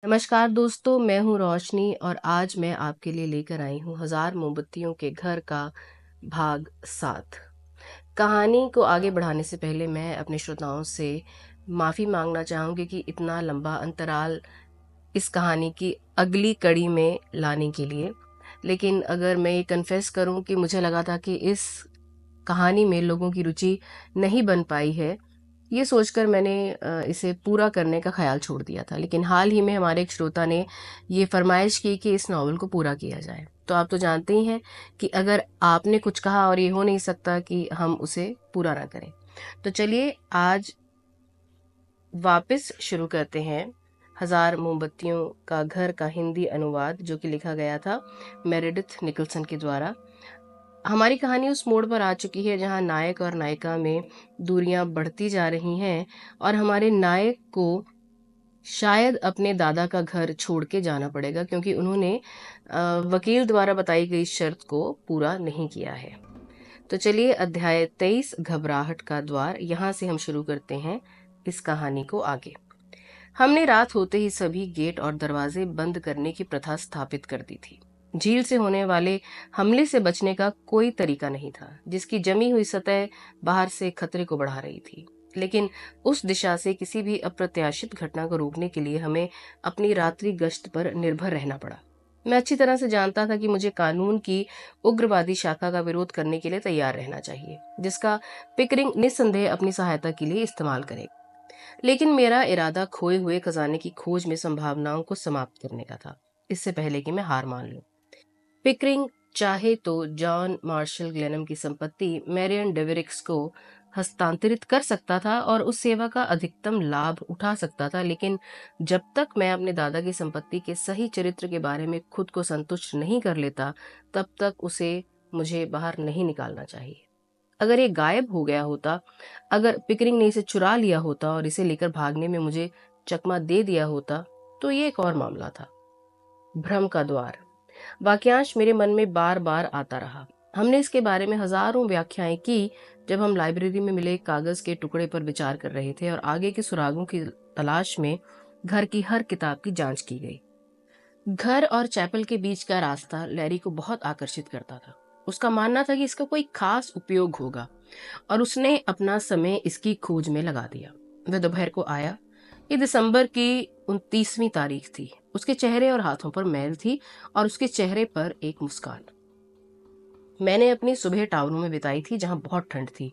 नमस्कार दोस्तों, मैं हूँ रोशनी और आज मैं आपके लिए लेकर आई हूँ 1000 मोमबत्तियों के घर का भाग 7। कहानी को आगे बढ़ाने से पहले मैं अपने श्रोताओं से माफ़ी मांगना चाहूँगी कि इतना लंबा अंतराल इस कहानी की अगली कड़ी में लाने के लिए। लेकिन अगर मैं ये कन्फेस करूँ कि मुझे लगा था कि इस कहानी में लोगों की रुचि नहीं बन पाई है, ये सोचकर मैंने इसे पूरा करने का ख्याल छोड़ दिया था। लेकिन हाल ही में हमारे एक श्रोता ने ये फरमाइश की कि इस नावल को पूरा किया जाए। तो आप तो जानते ही हैं कि अगर आपने कुछ कहा और ये हो नहीं सकता कि हम उसे पूरा ना करें। तो चलिए आज वापस शुरू करते हैं 1000 मोमबत्तियों का घर का हिंदी अनुवाद, जो कि लिखा गया था मेरेडिथ निकलसन के द्वारा। हमारी कहानी उस मोड़ पर आ चुकी है जहां नायक और नायिका में दूरियां बढ़ती जा रही हैं और हमारे नायक को शायद अपने दादा का घर छोड़ के जाना पड़ेगा, क्योंकि उन्होंने वकील द्वारा बताई गई शर्त को पूरा नहीं किया है। तो चलिए अध्याय 23 घबराहट का द्वार, यहाँ से हम शुरू करते हैं इस कहानी को आगे। हमने रात होते ही सभी गेट और दरवाजे बंद करने की प्रथा स्थापित कर दी थी। झील से होने वाले हमले से बचने का कोई तरीका नहीं था, जिसकी जमी हुई सतह बाहर से खतरे को बढ़ा रही थी। लेकिन उस दिशा से किसी भी अप्रत्याशित घटना को रोकने के लिए हमें अपनी रात्रि गश्त पर निर्भर रहना पड़ा। मैं अच्छी तरह से जानता था कि मुझे कानून की उग्रवादी शाखा का विरोध करने के लिए तैयार रहना चाहिए, जिसका पिकरिंग निस्संदेह अपनी सहायता के लिए इस्तेमाल करेगा। लेकिन मेरा इरादा खोए हुए खजाने की खोज में संभावनाओं को समाप्त करने का था, इससे पहले कि मैं हार मान लूं। पिकरिंग चाहे तो जॉन मार्शल ग्लेनम की संपत्ति मैरियन डेवरिक्स को हस्तांतरित कर सकता था और उस सेवा का अधिकतम लाभ उठा सकता था, लेकिन जब तक मैं अपने दादा की संपत्ति के सही चरित्र के बारे में खुद को संतुष्ट नहीं कर लेता, तब तक उसे मुझे बाहर नहीं निकालना चाहिए। अगर ये गायब हो गया होता, अगर पिकरिंग ने इसे चुरा लिया होता और इसे लेकर भागने में मुझे चकमा दे दिया होता, तो ये एक और मामला था। भ्रम का द्वार वाक्यांश मेरे मन में बार बार आता रहा। हमने इसके बारे में हजारों व्याख्याएं की जब हम लाइब्रेरी में मिले कागज के टुकड़े पर विचार कर रहे थे और आगे के सुरागों की तलाश में घर की हर किताब की जांच की गई। घर और चैपल के बीच का रास्ता लैरी को बहुत आकर्षित करता था। उसका मानना था कि इसका कोई खास उपयोग होगा और उसने अपना समय इसकी खोज में लगा दिया। वह दोपहर को आया। ये दिसंबर की 29वीं तारीख थी। उसके चेहरे और हाथों पर मैल थी और उसके चेहरे पर एक मुस्कान। मैंने अपनी सुबह टाउनों में बिताई थी, जहां बहुत ठंड थी।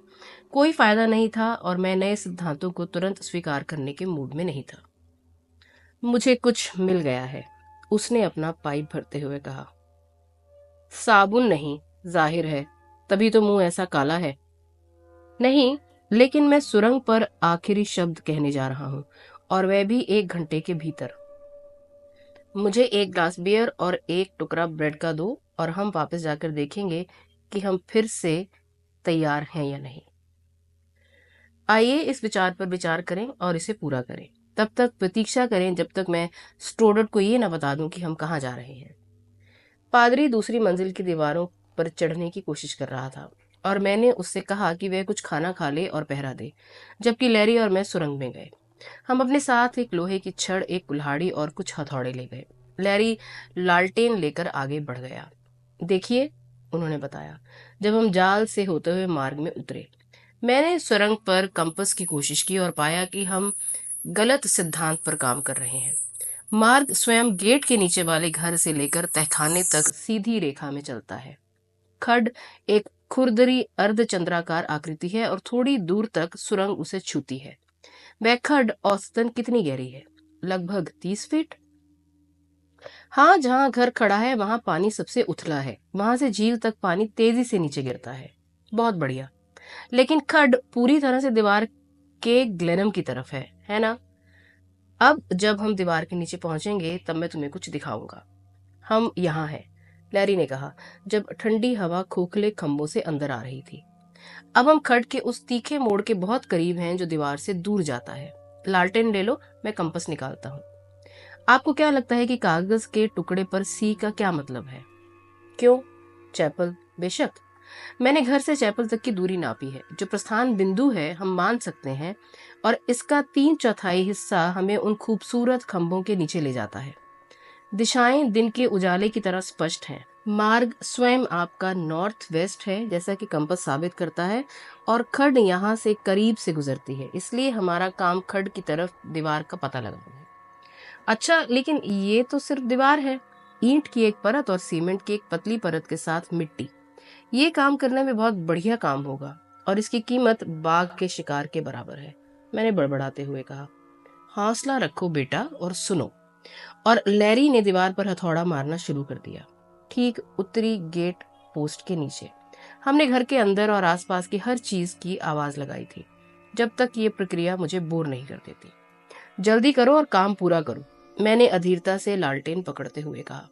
कोई फायदा नहीं था और मैं नए सिद्धांतों को तुरंत स्वीकार करने के मूड में नहीं था। मुझे कुछ मिल गया है, उसने अपना पाइप भरते हुए कहा। साबुन नहीं, जाहिर है, तभी तो मुंह ऐसा काला है। नहीं, लेकिन मैं सुरंग पर आखिरी शब्द कहने जा रहा हूं, और वह भी 1 घंटे के भीतर। मुझे एक ग्लास बियर और एक टुकड़ा ब्रेड का दो और हम वापस जाकर देखेंगे कि हम फिर से तैयार हैं या नहीं। आइए इस विचार पर विचार करें और इसे पूरा करें। तब तक प्रतीक्षा करें जब तक मैं स्टोडर्ट को ये ना बता दूं कि हम कहाँ जा रहे हैं। पादरी दूसरी मंजिल की दीवारों पर चढ़ने की कोशिश कर रहा था और मैंने उससे कहा कि वह कुछ खाना खा ले और पहरा दे, जबकि लैरी और मैं सुरंग में गए। हम अपने साथ एक लोहे की छड़, एक कुल्हाड़ी और कुछ हथौड़े ले गए। लैरी लालटेन लेकर आगे बढ़ गया। देखिए, उन्होंने बताया जब हम जाल से होते हुए मार्ग में उतरे। मैंने सुरंग पर कंपस की कोशिश की और पाया कि हम गलत सिद्धांत पर काम कर रहे हैं। मार्ग स्वयं गेट के नीचे वाले घर से लेकर तहखाने तक सीधी रेखा में चलता है। खड्ड एक खुरदरी अर्धचंद्राकार आकृति है और थोड़ी दूर तक सुरंग उसे छूती है। वह खड्ड औसतन कितनी गहरी है? लगभग 30 फीट। हाँ, जहाँ घर खड़ा है वहां पानी सबसे उथला है। वहां से झील तक पानी तेजी से नीचे गिरता है। बहुत बढ़िया। लेकिन खड्ड पूरी तरह से दीवार के ग्लेनम की तरफ है ना? अब जब हम दीवार के नीचे पहुंचेंगे तब मैं तुम्हें कुछ दिखाऊंगा। हम यहाँ हैं, लैरी ने कहा जब ठंडी हवा खोखले खंभों से अंदर आ रही थी। अब हम खड्ड के उस तीखे मोड़ के बहुत करीब हैं जो दीवार से दूर जाता है। लालटेन ले लो, मैं कंपास निकालता हूँ। आपको क्या लगता है कि कागज के टुकड़े पर सी का क्या मतलब है? क्यों? चैपल, बेशक। मैंने घर से चैपल तक की दूरी नापी है। जो प्रस्थान बिंदु है हम मान सकते हैं, और इसका 3/4 हिस्सा हमें उन खूबसूरत खंभों के नीचे ले जाता है। दिशाएं दिन के उजाले की तरह स्पष्ट हैं। मार्ग स्वयं आपका नॉर्थ वेस्ट है, जैसा कि कंपास साबित करता है, और खड्ड यहाँ से करीब से गुजरती है, इसलिए हमारा काम खड्ड की तरफ दीवार का पता लगाना है। अच्छा, लेकिन ये तो सिर्फ दीवार है। ईंट की एक परत और सीमेंट की एक पतली परत के साथ मिट्टी, ये काम करने में बहुत बढ़िया काम होगा, और इसकी कीमत बाघ के शिकार के बराबर है, मैंने बड़बड़ाते हुए कहा। हौसला रखो बेटा और सुनो। और लैरी ने दीवार पर हथौड़ा मारना शुरू कर दिया, ठीक उत्तरी गेट पोस्ट के नीचे। हमने घर के अंदर और आसपास की हर चीज की आवाज लगाई थी, जब तक ये प्रक्रिया मुझे बोर नहीं कर देती। जल्दी करो और काम पूरा करो, मैंने अधीरता से लालटेन पकड़ते हुए कहा।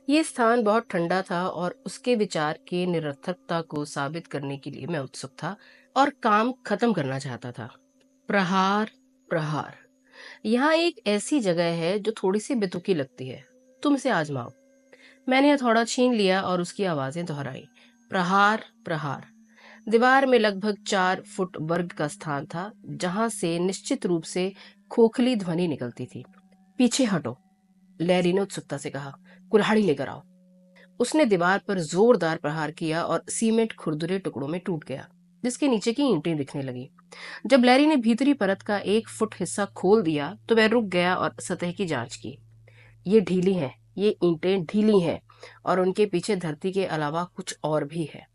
यह स्थान बहुत ठंडा था और उसके विचार के निरर्थकता को साबित करने के लिए मैं उत्सुक था और काम खत्म करना चाहता था। प्रहार प्रहार, यहाँ एक ऐसी जगह है जो थोड़ी सी बेतुकी लगती है, तुम इसे आजमाओ। मैंने हथौड़ा छीन लिया और उसकी आवाजें दोहराई। प्रहार प्रहार। दीवार में लगभग 4 फुट वर्ग का स्थान था, जहां से निश्चित रूप से खोखली ध्वनि निकलती थी। पीछे हटो, लैरी ने उत्सुकता से कहा। कुल्हाड़ी लेकर आओ। उसने दीवार पर जोरदार प्रहार किया और सीमेंट खुरदुरे टुकड़ों में टूट गया, जिसके नीचे की ईंटें दिखने लगी। जब लैरी ने भीतरी परत का 1 फुट हिस्सा खोल दिया तो मैं रुक गया और सतह की जांच की। ये ढीली है, ये ईंटें ढीली हैं, और उनके पीछे धरती के अलावा कुछ और भी है।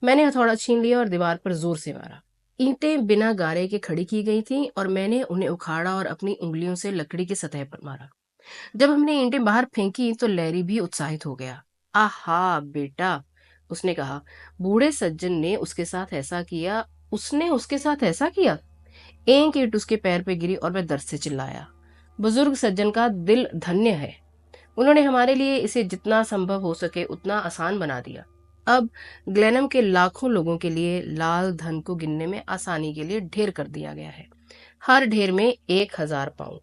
मैंने हथौड़ा छीन लिया और दीवार पर जोर से मारा। ईंटें बिना गारे के खड़ी की गई थीं और मैंने उन्हें उखाड़ा और अपनी उंगलियों से लकड़ी की सतह पर मारा। जब हमने ईंटें बाहर फेंकी तो लैरी भी उत्साहित हो गया। आहा बेटा, उसने कहा। बूढ़े सज्जन ने उसके साथ ऐसा किया, उसने उसके साथ ऐसा किया। एक ईंट उसके पैर पे गिरी और मैं दर्द से चिल्लाया। बुजुर्ग सज्जन का दिल धन्य है, उन्होंने हमारे लिए इसे जितना संभव हो सके उतना आसान बना दिया। अब ग्लेनम के लाखों लोगों के लिए लाल धन को गिनने में आसानी के लिए ढेर कर दिया गया है, हर ढेर में 1000 पाउंड।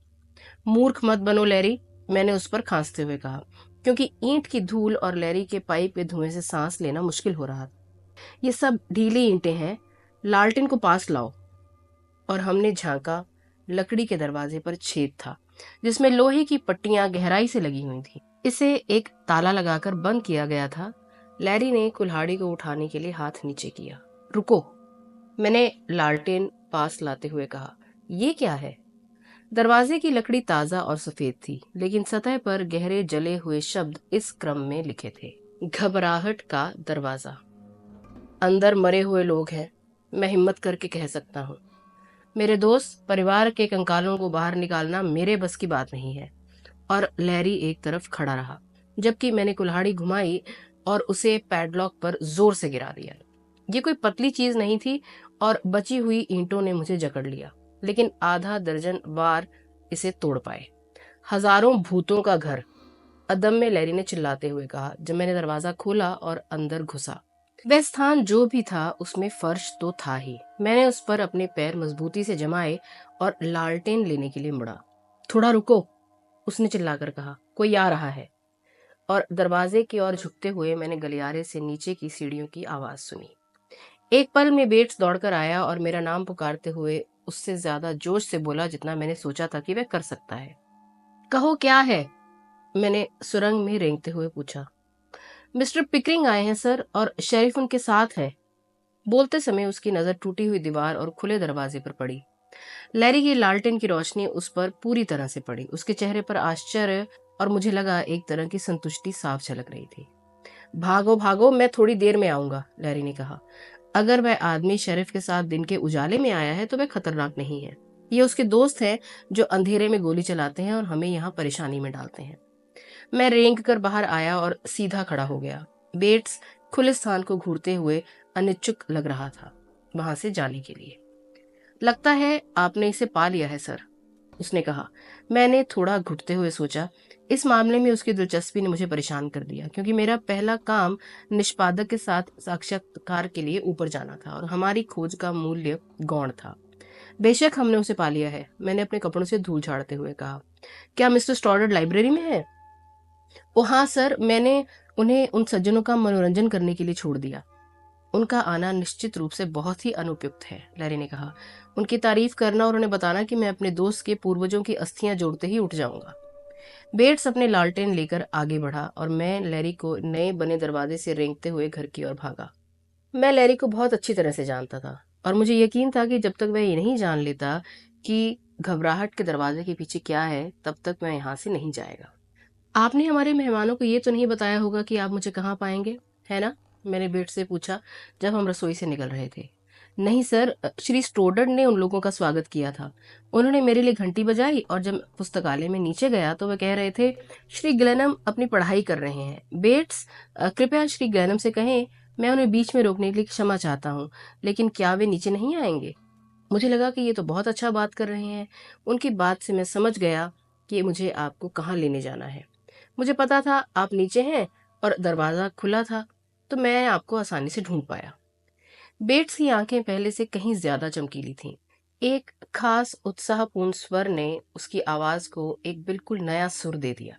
मूर्ख मत बनो लैरी, मैंने उस पर खांसते हुए कहा, क्योंकि ईंट की धूल और लैरी के पाइप के धुएं से सांस लेना मुश्किल हो रहा था। ये सब ढीली ईंटें हैं, लालटेन को पास लाओ। और हमने झांका। लकड़ी के दरवाजे पर छेद था, जिसमें लोहे की पट्टियां गहराई से लगी हुई थी। इसे एक ताला लगाकर बंद किया गया था। लैरी ने कुल्हाड़ी को उठाने के लिए हाथ नीचे किया। रुको, मैंने लालटेन पास लाते हुए कहा। ये क्या है? दरवाजे की लकड़ी ताजा और सफेद थी, लेकिन सतह पर गहरे जले हुए शब्द इस क्रम में लिखे थे। घबराहट का दरवाजा। अंदर मरे हुए लोग हैं, मैं हिम्मत करके कह सकता हूँ। मेरे दोस्त, परिवार के कंकालों को बाहर निकालना मेरे बस की बात नहीं है। और लैरी एक तरफ खड़ा रहा, जबकि मैंने कुल्हाड़ी घुमाई और उसे पैडलॉक पर जोर से गिरा दिया। ये कोई पतली चीज नहीं थी और बची हुई ईंटों ने मुझे जकड़ लिया, लेकिन आधा दर्जन वार इसे तोड़ पाए। हजारों भूतों का घर, अदम में लैरी ने चिल्लाते हुए कहा जब मैंने दरवाजा खोला और अंदर घुसा। वह स्थान जो भी था उसमें फर्श तो था ही। मैंने उस पर अपने पैर मजबूती से जमाए और लालटेन लेने के लिए मुड़ा। थोड़ा रुको, उसने चिल्लाकर कहा, कोई आ रहा है। और दरवाजे की ओर झुकते हुए मैंने गलियारे से नीचे की सीढ़ियों की आवाज सुनी। एक पल में बेट्स दौड़कर आया और मेरा नाम पुकारते हुए उससे ज्यादा जोश से बोला जितना मैंने सोचा था कि वह कर सकता है। कहो क्या है? मैंने सुरंग में रेंगते हुए पूछा। मिस्टर पिकरिंग आए हैं सर, और शेरिफ उनके साथ है। बोलते समय उसकी नजर टूटी हुई दीवार और खुले दरवाजे पर पड़ी। लैरी की लालटेन की रोशनी उस पर पूरी तरह से पड़ी। उसके चेहरे पर आश्चर्य और मुझे लगा एक तरह की संतुष्टि साफ झलक रही थी। भागो भागो, मैं थोड़ी देर में आऊंगा, लैरी ने कहा। अगर वह आदमी शेरिफ के साथ दिन के उजाले में आया है तो वह खतरनाक नहीं है। ये उसके दोस्त हैं जो अंधेरे में गोली चलाते हैं और हमें यहाँ परेशानी में डालते हैं। मैं रेंग कर बाहर आया और सीधा खड़ा हो गया। बेट्स खुले स्थान को घूरते हुए अनिच्छुक लग रहा था वहां से जाने के लिए। लगता है आपने इसे पा लिया है सर, उसने कहा। मैंने थोड़ा घुटते हुए सोचा। इस मामले में उसकी दिलचस्पी ने मुझे परेशान कर दिया, क्योंकि मेरा पहला काम निष्पादक के साथ साक्षात्कार के लिए ऊपर जाना था और हमारी खोज का मूल्य गौण था। बेशक हमने उसे पा लिया है, मैंने अपने कपड़ों से धूल झाड़ते हुए कहा। क्या मिस्टर स्टॉर्डर्ड लाइब्रेरी में है? ओ हाँ सर, मैंने उन्हें उन सज्जनों का मनोरंजन करने के लिए छोड़ दिया। उनका आना निश्चित रूप से बहुत ही अनुपयुक्त है, लैरी ने कहा। उनकी तारीफ करना और उन्हें बताना कि मैं अपने दोस्त के पूर्वजों की अस्थियां जोड़ते ही उठ जाऊंगा। बेट्स अपने लालटेन लेकर आगे बढ़ा और मैं लैरी को नए बने दरवाजे से रेंगते हुए घर की ओर भागा। मैं लैरी को बहुत अच्छी तरह से जानता था और मुझे यकीन था कि जब तक वह ये नहीं जान लेता कि घबराहट के दरवाजे के पीछे क्या है, तब तक मैं यहाँ से नहीं जाएगा। आपने हमारे मेहमानों को ये तो नहीं बताया होगा कि आप मुझे कहाँ पाएंगे, है ना? मैंने बेट से पूछा जब हम रसोई से निकल रहे थे। नहीं सर, श्री स्टोडर्ड ने उन लोगों का स्वागत किया था। उन्होंने मेरे लिए घंटी बजाई और जब पुस्तकालय में नीचे गया तो वह कह रहे थे श्री ग्लेनम अपनी पढ़ाई कर रहे हैं। बेट्स, कृपया श्री ग्लेनम से कहें मैं उन्हें बीच में रोकने के लिए क्षमा चाहता हूँ, लेकिन क्या वे नीचे नहीं आएंगे? मुझे लगा कि ये तो बहुत अच्छा बात कर रहे हैं। उनकी बात से मैं समझ गया कि मुझे आपको कहाँ लेने जाना है। मुझे पता था आप नीचे हैं और दरवाजा खुला था, तो मैं आपको आसानी से ढूंढ पाया। बेट्स की आंखें पहले से कहीं ज्यादा चमकीली थीं। एक खास उत्साहपूर्ण स्वर ने उसकी आवाज को एक बिल्कुल नया सुर दे दिया।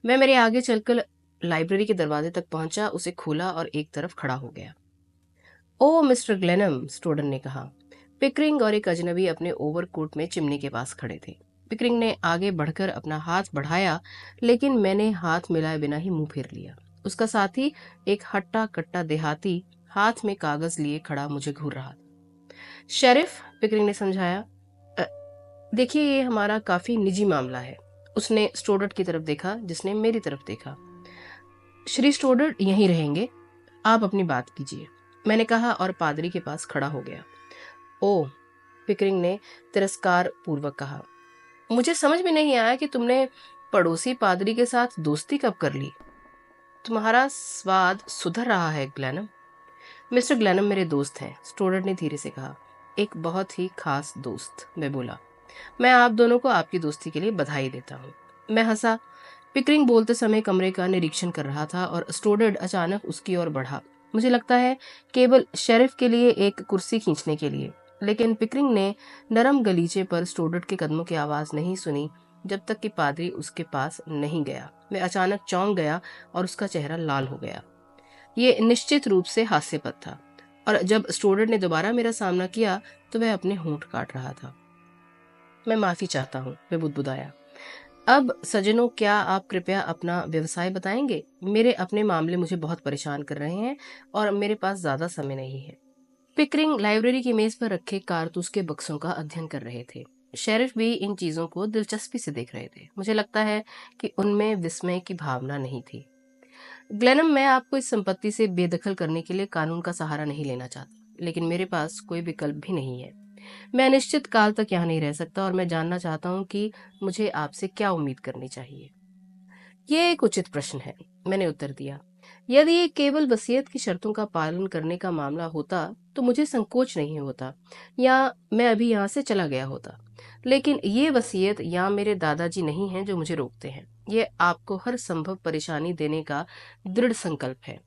वह मेरे आगे चलकर लाइब्रेरी के दरवाजे तक पहुंचा, उसे खोला और एक तरफ खड़ा हो गया। ओ मिस्टर ग्लेनम, स्टोडन ने कहा। पिकरिंग और एक अजनबी अपने ओवरकोट में चिमनी के पास खड़े थे। पिकरिंग ने आगे बढ़कर अपना हाथ बढ़ाया, लेकिन मैंने हाथ मिलाए बिना ही मुंह फेर लिया। उसका साथी, एक हट्टा कट्टा देहाती, हाथ में कागज लिए खड़ा मुझे घूर रहा। शेरिफ, पिकरिंग ने समझाया, "अ, देखिए ये हमारा काफी निजी मामला है।" उसने स्टोडर्ट की तरफ देखा, जिसने मेरी तरफ देखा। श्री स्टोडर्ट यहीं रहेंगे, आप अपनी बात कीजिए, मैंने कहा और पादरी के पास खड़ा हो गया। ओ, पिकरिंग ने तिरस्कार पूर्वक कहा, मुझे समझ में नहीं आया कि तुमने पड़ोसी पादरी के साथ दोस्ती कब कर ली। तुम्हारा स्वाद सुधर रहा है ग्लैनम। मिस्टर ग्लैनम मेरे दोस्त हैं, स्टोडर्ट ने धीरे से कहा। एक बहुत ही खास दोस्त, मैं बोला। मैं आप दोनों को आपकी दोस्ती के लिए बधाई देता हूँ। मैं हंसा। पिकरिंग बोलते समय कमरे का निरीक्षण कर रहा था और स्टोडर्ट अचानक उसकी ओर बढ़ा, मुझे लगता है केवल शेरिफ के लिए एक कुर्सी खींचने के लिए। लेकिन पिकरिंग ने नरम गलीचे पर स्टोडर्ट के कदमों की आवाज नहीं सुनी जब तक कि पादरी उसके पास नहीं गया। वह अचानक चौंक गया और उसका चेहरा लाल हो गया। ये निश्चित रूप से हास्यपद था और जब स्टोडर्ट ने दोबारा मेरा सामना किया तो वह अपने होंठ काट रहा था। मैं माफी चाहता हूँ, वह बुदबुदाया। अब सज्जनों, क्या आप कृपया अपना व्यवसाय बताएंगे? मेरे अपने मामले मुझे बहुत परेशान कर रहे हैं और मेरे पास ज्यादा समय नहीं है। पिकरिंग लाइब्रेरी की मेज पर रखे कारतूस के बक्सों का अध्ययन कर रहे थे। शेरिफ भी इन चीजों को दिलचस्पी से देख रहे थे। मुझे लगता है कि उनमें विस्मय की भावना नहीं थी। ग्लेनम, मैं आपको इस संपत्ति से बेदखल करने के लिए कानून का सहारा नहीं लेना चाहता, लेकिन मेरे पास कोई विकल्प भी नहीं है। मैं अनिश्चित काल तक यहाँ नहीं रह सकता और मैं जानना चाहता हूँ कि मुझे आपसे क्या उम्मीद करनी चाहिए। ये एक उचित प्रश्न है, मैंने उत्तर दिया। यदि ये केवल वसीयत की शर्तों का पालन करने का मामला होता तो मुझे संकोच नहीं होता या मैं अभी यहाँ से चला गया होता। लेकिन ये वसीयत या मेरे दादाजी नहीं हैं जो मुझे रोकते हैं। ये आपको हर संभव परेशानी देने का दृढ़ संकल्प है।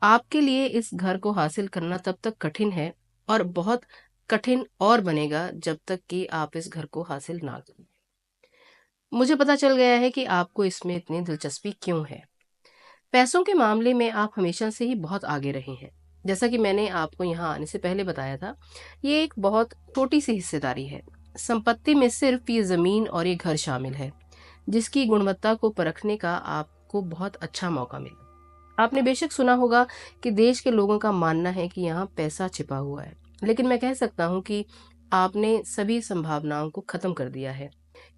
आपके लिए इस घर को हासिल करना तब तक कठिन है और बहुत कठिन और बनेगा जब तक कि आप इस घर को हासिल ना करें। मुझे पता चल गया है कि आपको इसमें इतनी दिलचस्पी क्यों है। पैसों के मामले में आप हमेशा से ही बहुत आगे रहे हैं। जैसा कि मैंने आपको यहाँ आने से पहले बताया था, ये एक बहुत छोटी सी हिस्सेदारी है। संपत्ति में सिर्फ ये जमीन और ये घर शामिल है, जिसकी गुणवत्ता को परखने का आपको बहुत अच्छा मौका मिला। आपने बेशक सुना होगा कि देश के लोगों का मानना है कि यहाँ पैसा छिपा हुआ है, लेकिन मैं कह सकता हूँ कि आपने सभी संभावनाओं को खत्म कर दिया है।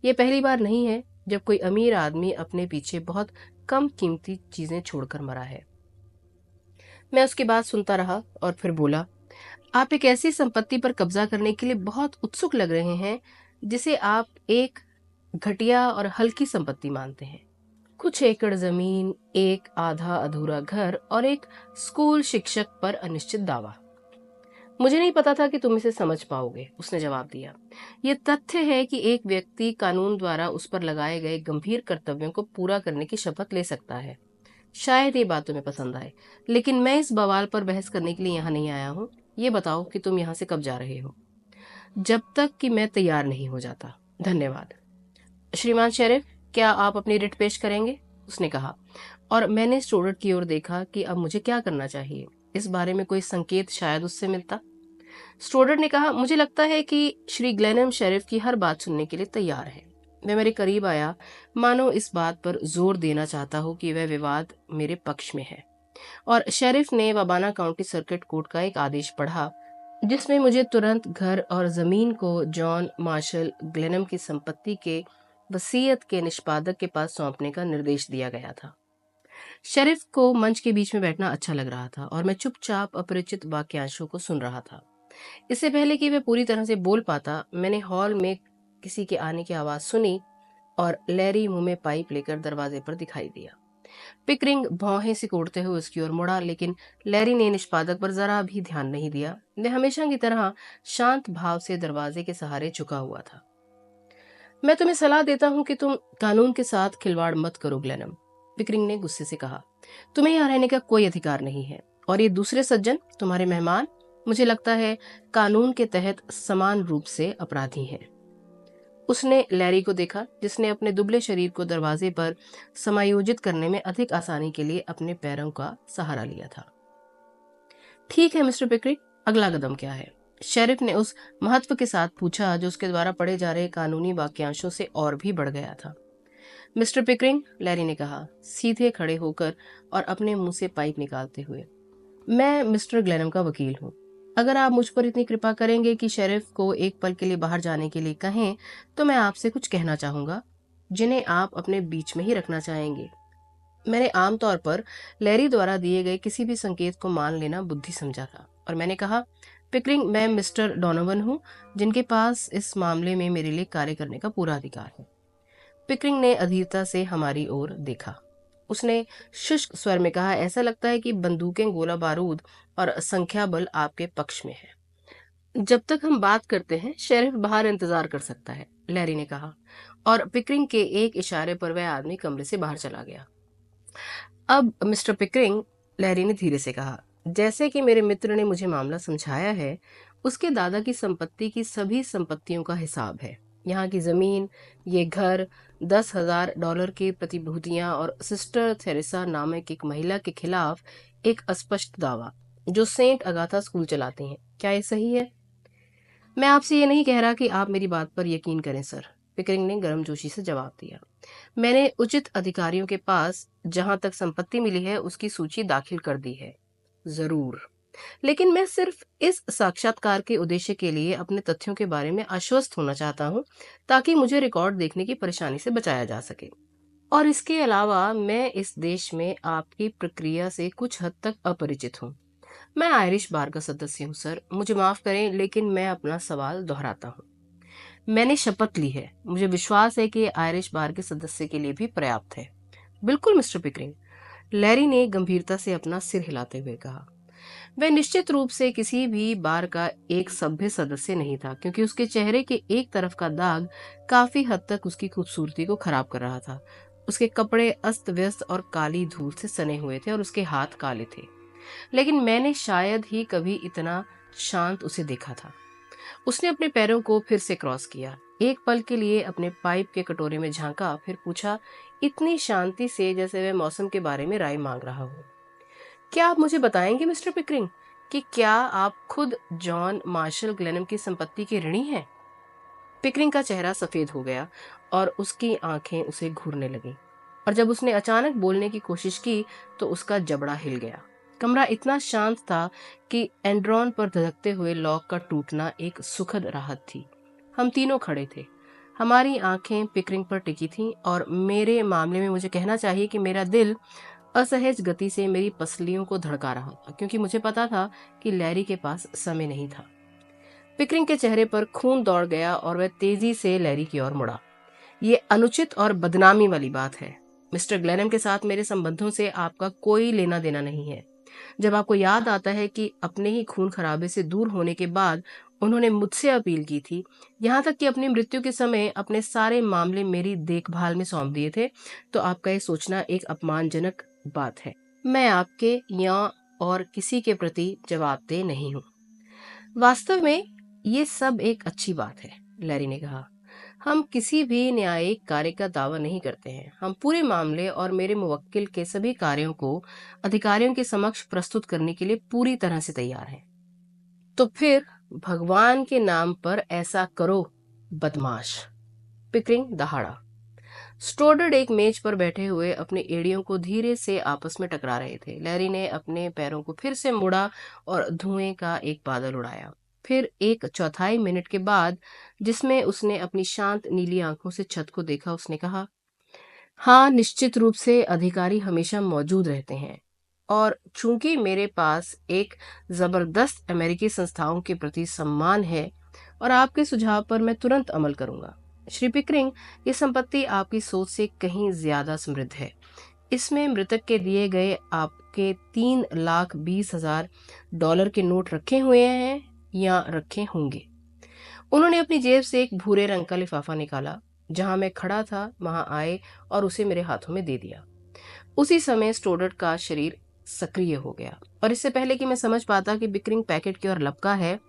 ये पहली बार नहीं है जब कोई अमीर आदमी अपने पीछे बहुत कम कीमती चीजें छोड़कर मरा है। मैं उसकी बात सुनता रहा और फिर बोला, आप एक ऐसी संपत्ति पर कब्जा करने के लिए बहुत उत्सुक लग रहे हैं जिसे आप एक घटिया और हल्की संपत्ति मानते हैं। कुछ एकड़ जमीन, एक आधा अधूरा घर और एक स्कूल शिक्षक पर अनिश्चित दावा। मुझे नहीं पता था कि तुम इसे समझ पाओगे, उसने जवाब दिया। ये तथ्य है कि एक व्यक्ति कानून द्वारा उस पर लगाए गए गंभीर कर्तव्यों को पूरा करने की शपथ ले सकता है। शायद ये बात तुम्हें पसंद आए, लेकिन मैं इस बवाल पर बहस करने के लिए यहाँ नहीं आया हूँ। ये बताओ कि तुम यहाँ से कब जा रहे हो? जब तक कि मैं तैयार नहीं हो जाता। धन्यवाद। श्रीमान शेरिफ, क्या आप अपनी रिट पेश करेंगे? उसने कहा और मैंने स्टोडर्ट की ओर देखा कि अब मुझे क्या करना चाहिए। इस बारे में कोई संकेत शायद उससे मिलता। स्टोडर ने कहा, मुझे लगता है कि श्री ग्लेनम शेरिफ की हर बात सुनने के लिए तैयार है। वह मेरे करीब आया, मानो इस बात पर जोर देना चाहता हो कि वह विवाद मेरे पक्ष में है, और शेरिफ ने वबाना काउंटी सर्किट कोर्ट का एक आदेश पढ़ा जिसमें मुझे तुरंत घर और जमीन को जॉन मार्शल ग्लेनम की संपत्ति के वसीयत के निष्पादक के पास सौंपने का निर्देश दिया गया था। शेरिफ को मंच के बीच में बैठना अच्छा लग रहा था और मैं चुपचाप अपरिचित वाक्यांशों को सुन रहा था। इससे पहले कि वह पूरी तरह से बोल पाता, मैंने हॉल में किसी के आने की आवाज सुनी और लैरी मुंह में पाइप लेकर दरवाजे पर दिखाई दिया। पिकरिंग भौहें सिकोड़ते हुए उसकी ओर मुड़ा, लेकिन लैरी ने निष्पादक पर जरा भी ध्यान नहीं दिया। वह हमेशा की तरह शांत भाव से दरवाजे के सहारे झुका हुआ था। मैं तुम्हें सलाह देता हूं कि तुम कानून के साथ खिलवाड़ मत करो ग्लेनम, पिकरिंग ने गुस्से से कहा। तुम्हें यहाँ रहने का कोई अधिकार नहीं है, और ये दूसरे सज्जन, तुम्हारे मेहमान, मुझे लगता है कानून के तहत समान रूप से अपराधी हैं। उसने लैरी को देखा, जिसने अपने दुबले शरीर को दरवाजे पर समायोजित करने में अधिक आसानी के लिए अपने पैरों का सहारा लिया था। ठीक है मिस्टर पिकरिंग, अगला कदम क्या है? शेरिफ ने उस महत्व के साथ पूछा जो उसके द्वारा पढ़े जा रहे कानूनी वाक्यांशों से और भी बढ़ गया था। मिस्टर पिकरिंग, लैरी ने कहा, सीधे खड़े होकर और अपने मुंह से पाइप निकालते हुए, मैं मिस्टर ग्लेनम का वकील हूँ। अगर आप मुझ पर इतनी कृपा करेंगे कि शेरिफ को एक पल के लिए बाहर जाने के लिए कहें, तो मैं आपसे कुछ कहना चाहूंगा जिन्हें आप अपने बीच में ही रखना चाहेंगे। मैंने आमतौर पर लैरी द्वारा दिए गए किसी भी संकेत को मान लेना बुद्धि समझा था, और मैंने कहा, पिकरिंग, मैं मिस्टर डोनोवन हूँ, जिनके पास इस मामले में मेरे लिए कार्य करने का पूरा अधिकार है। पिकरिंग ने अधीरता से हमारी ओर देखा। उसने शुष्क स्वर में कहा, ऐसा लगता है कि बंदूकें, गोला बारूद और संख्या बल आपके पक्ष में है। जब तक हम बात करते हैं, शेरिफ बाहर इंतजार कर सकता है, लैरी ने कहा, और पिकरिंग के एक इशारे पर वह आदमी कमरे से बाहर चला गया। अब मिस्टर पिकरिंग, लैरी ने धीरे से कहा, जैसे कि मेरे मित्र ने मुझे मामला समझाया है, उसके दादा की संपत्ति की सभी संपत्तियों का हिसाब है। यहाँ की जमीन, ये घर, $10,000 की प्रतिभूतियां और सिस्टर थेरेसा नामक एक महिला के खिलाफ एक अस्पष्ट दावा, जो सेंट अगाथा स्कूल चलाते हैं। क्या ये सही है? मैं आपसे ये नहीं कह रहा कि आप मेरी बात पर यकीन करें सर, पिकरिंग ने गर्मजोशी से जवाब दिया। मैंने उचित अधिकारियों के पास जहां तक संपत्ति मिली है उसकी सूची दाखिल कर दी है। जरूर, लेकिन मैं सिर्फ इस साक्षात्कार के उद्देश्य के लिए अपने तथ्यों के बारे में आश्वस्त होना चाहता हूं, ताकि मुझे रिकॉर्ड देखने की परेशानी से बचाया जा सके। और इसके अलावा मैं इस देश में आपकी प्रक्रिया से कुछ हद तक अपरिचित हूँ। मैं आयरिश बार का सदस्य हूँ सर, मुझे माफ करें, लेकिन मैं अपना सवाल दोहराता हूँ। मैंने शपथ ली है, मुझे विश्वास है कि ये आयरिश बार के सदस्य के लिए भी पर्याप्त है। बिल्कुल मिस्टर पिकरिंग, लैरी ने गंभीरता से अपना सिर हिलाते हुए कहा। वह निश्चित रूप से किसी भी बार का एक सभ्य सदस्य नहीं था, क्योंकि उसके चेहरे के एक तरफ का दाग काफी हद तक उसकी खूबसूरती को खराब कर रहा था। उसके कपड़े अस्त व्यस्त और काली धूल से सने हुए थे और उसके हाथ काले थे, लेकिन मैंने शायद ही कभी इतना शांत उसे देखा था। उसने अपने पैरों को फिर से क्रॉस किया, एक पल के लिए अपने पाइप के कटोरे में झांका, फिर पूछा, इतनी शांति से जैसे वह मौसम के बारे में राय मांग रहा हो। क्या आप मुझे बताएंगे मिस्टर पिकरिंग कि क्या आप खुद जॉन मार्शल ग्लेनम की संपत्ति के ऋणी हैं? पिकरिंग का चेहरा सफेद हो गया और उसकी आंखें उसे घूरने लगीं, और जब उसने अचानक बोलने की कोशिश की तो उसका जबड़ा हिल गया। कमरा इतना शांत था कि एंड्रॉन पर धधकते हुए लॉक का टूटना एक सुखद राहत थी। हम तीनों खड़े थे, हमारी आंखें पिकरिंग पर टिकी थीं, और मेरे मामले में मुझे कहना चाहिए कि मेरा दिल असहज गति से मेरी पसलियों को धड़का रहा था, क्योंकि मुझे पता था कि लैरी के पास समय नहीं था। पिकरिंग के चेहरे पर खून दौड़ गया और वह तेजी से लैरी की ओर मुड़ा। ये अनुचित और बदनामी वाली बात है। मिस्टर ग्लेनम के साथ मेरे संबंधों से आपका कोई लेना देना नहीं है। जब आपको याद आता है कि अपने ही खून खराबे से दूर होने के बाद उन्होंने मुझसे अपील की थी, यहाँ तक कि अपनी मृत्यु के समय अपने सारे मामले मेरी देखभाल में सौंप दिए थे, तो आपका ये सोचना एक अपमानजनक बात है। मैं आपके या और किसी के प्रति जवाबदेह नहीं हूँ। वास्तव में ये सब एक अच्छी बात है, लैरी ने कहा। हम किसी भी न्यायिक कार्य का दावा नहीं करते हैं। हम पूरे मामले और मेरे मुवक्किल के सभी कार्यों को अधिकारियों के समक्ष प्रस्तुत करने के लिए पूरी तरह से तैयार हैं। तो फिर भगवान के नाम पर ऐसा करो, बदमाश, पिकरिंग दहाड़ा। स्टोडर्ड एक मेज पर बैठे हुए अपने एड़ियों को धीरे से आपस में टकरा रहे थे। लैरी ने अपने पैरों को फिर से मोड़ा और धुएं का एक बादल उड़ाया। फिर एक चौथाई मिनट के बाद, जिसमें उसने अपनी शांत नीली आंखों से छत को देखा, उसने कहा, हाँ, निश्चित रूप से अधिकारी हमेशा मौजूद रहते हैं, और चूंकि मेरे पास एक जबरदस्त अमेरिकी संस्थाओं के प्रति सम्मान है और आपके सुझाव पर मैं तुरंत अमल करूंगा। श्री पिकरिंग, ये संपत्ति आपकी सोच से कहीं ज्यादा समृद्ध है। इसमें मृतक के दिए गए आपके $3,20,000 के नोट रखे हुए हैं या रखे होंगे। उन्होंने अपनी जेब से एक भूरे रंग का लिफाफा निकाला। जहां मैं खड़ा था वहां आए और उसे मेरे हाथों में दे दिया। उसी समय स्टोडर्ट का शरीर सक्रिय हो गया, और इससे पहले कि मैं समझ पाता कि बिकरिंग पैकेट की ओर लपका है,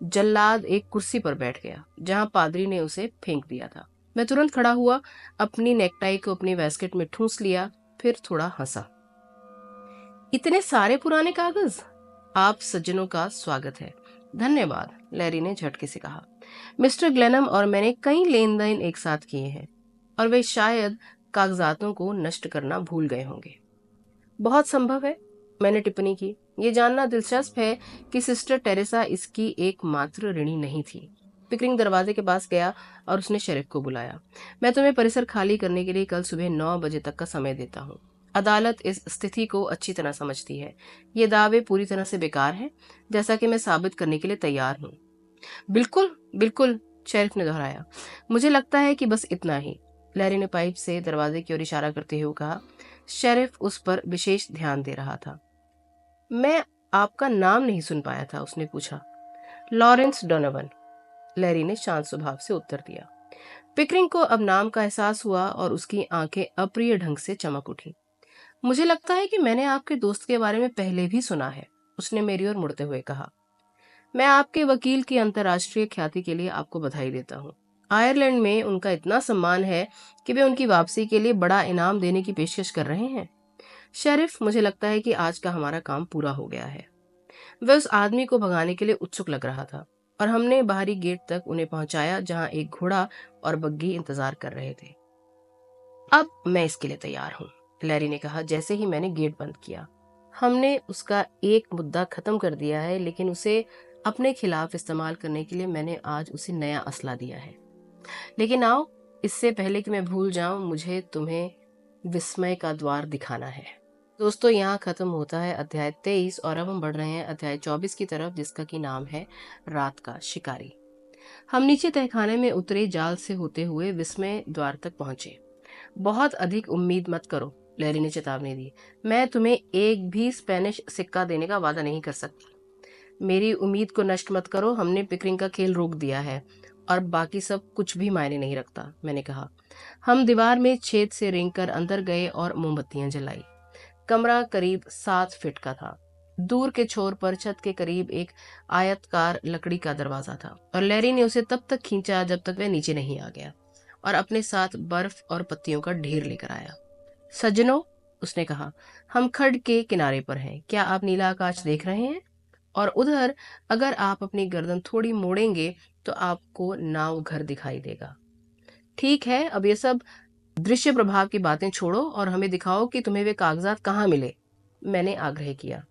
जल्लाद एक कुर्सी पर बैठ गया जहां पादरी ने उसे फेंक दिया था। मैं तुरंत खड़ा हुआ, अपनी नेकटाई को अपनी वैस्केट में ठूंस लिया, फिर थोड़ा हंसा। इतने सारे पुराने कागज! आप सज्जनों का स्वागत है। धन्यवाद, लैरी ने झटके से कहा। मिस्टर ग्लेनम और मैंने कई लेन देन एक साथ किए हैं, और वे शायद कागजातों को नष्ट करना भूल गए होंगे। बहुत संभव है, मैंने टिप्पणी की। ये जानना दिलचस्प है कि सिस्टर टेरेसा इसकी एकमात्र ऋणी नहीं थी। पिकरिंग दरवाजे के पास गया और उसने शेरिफ को बुलाया। मैं तुम्हें परिसर खाली करने के लिए कल सुबह 9 बजे तक का समय देता हूँ। अदालत इस स्थिति को अच्छी तरह समझती है। ये दावे पूरी तरह से बेकार हैं, जैसा कि मैं साबित करने के लिए तैयार हूँ। बिल्कुल बिल्कुल, शेरिफ ने दोहराया। मुझे लगता है कि बस इतना ही। लैरी ने पाइप से दरवाजे की ओर इशारा करते हुए कहा। शेरिफ उस पर विशेष ध्यान दे रहा था। मैं आपका नाम नहीं सुन पाया था, उसने पूछा। लॉरेंस डोनोवन, लैरी ने शांत स्वभाव से उत्तर दिया। पिकरिंग को अब नाम का एहसास हुआ और उसकी आंखें अप्रिय ढंग से चमक उठी। मुझे लगता है कि मैंने आपके दोस्त के बारे में पहले भी सुना है, उसने मेरी ओर मुड़ते हुए कहा। मैं आपके वकील की अंतर्राष्ट्रीय ख्याति के लिए आपको बधाई देता हूँ। आयरलैंड में उनका इतना सम्मान है कि वे उनकी वापसी के लिए बड़ा इनाम देने की पेशकश कर रहे हैं। शेरिफ, मुझे लगता है कि आज का हमारा काम पूरा हो गया है। वह उस आदमी को भगाने के लिए उत्सुक लग रहा था, और हमने बाहरी गेट तक उन्हें पहुंचाया जहां एक घोड़ा और बग्गी इंतजार कर रहे थे। अब मैं इसके लिए तैयार हूँ, लैरी ने कहा जैसे ही मैंने गेट बंद किया। हमने उसका एक मुद्दा खत्म कर दिया है, लेकिन उसे अपने खिलाफ इस्तेमाल करने के लिए मैंने आज उसे नया असला दिया है। लेकिन आओ, इससे पहले कि मैं भूल जाऊं, मुझे तुम्हें विस्मय का द्वार दिखाना है। दोस्तों, यहाँ खत्म होता है अध्याय 23 और अब हम बढ़ रहे हैं अध्याय 24 की तरफ, जिसका की नाम है रात का शिकारी। हम नीचे तहखाने में उतरे, जाल से होते हुए विस्मय द्वार तक पहुंचे। बहुत अधिक उम्मीद मत करो, लैरी ने चेतावनी दी। मैं तुम्हें एक भी स्पेनिश सिक्का देने का वादा नहीं कर सकती। मेरी उम्मीद को नष्ट मत करो। हमने पिकरिंग का खेल रोक दिया है और बाकी सब कुछ भी मायने नहीं रखता, मैंने कहा। हम दीवार में छेद से रेंग कर अंदर गए और मोमबत्तियां जलाई। कमरा करीब 7 फीट का था। दूर के छोर पर छत के करीब एक आयतकार लकड़ी का दरवाजा था, और लैरी ने उसे तब तक खींचा जब तक वह नीचे नहीं आ गया, और अपने साथ बर्फ और पत्तियों का ढेर लेकर आया। सज्जनों, उसने कहा, हम खड्ड के किनारे पर हैं। क्या आप नीला आकाश देख रहे हैं? और उधर, अगर आप अपनी गर्दन थोड़ी मोड़ेंगे तो आपको नाव घर दिखाई देगा। ठीक है, अब ये सब दृश्य प्रभाव की बातें छोड़ो और हमें दिखाओ कि तुम्हें वे कागजात कहाँ मिले, मैंने आग्रह किया।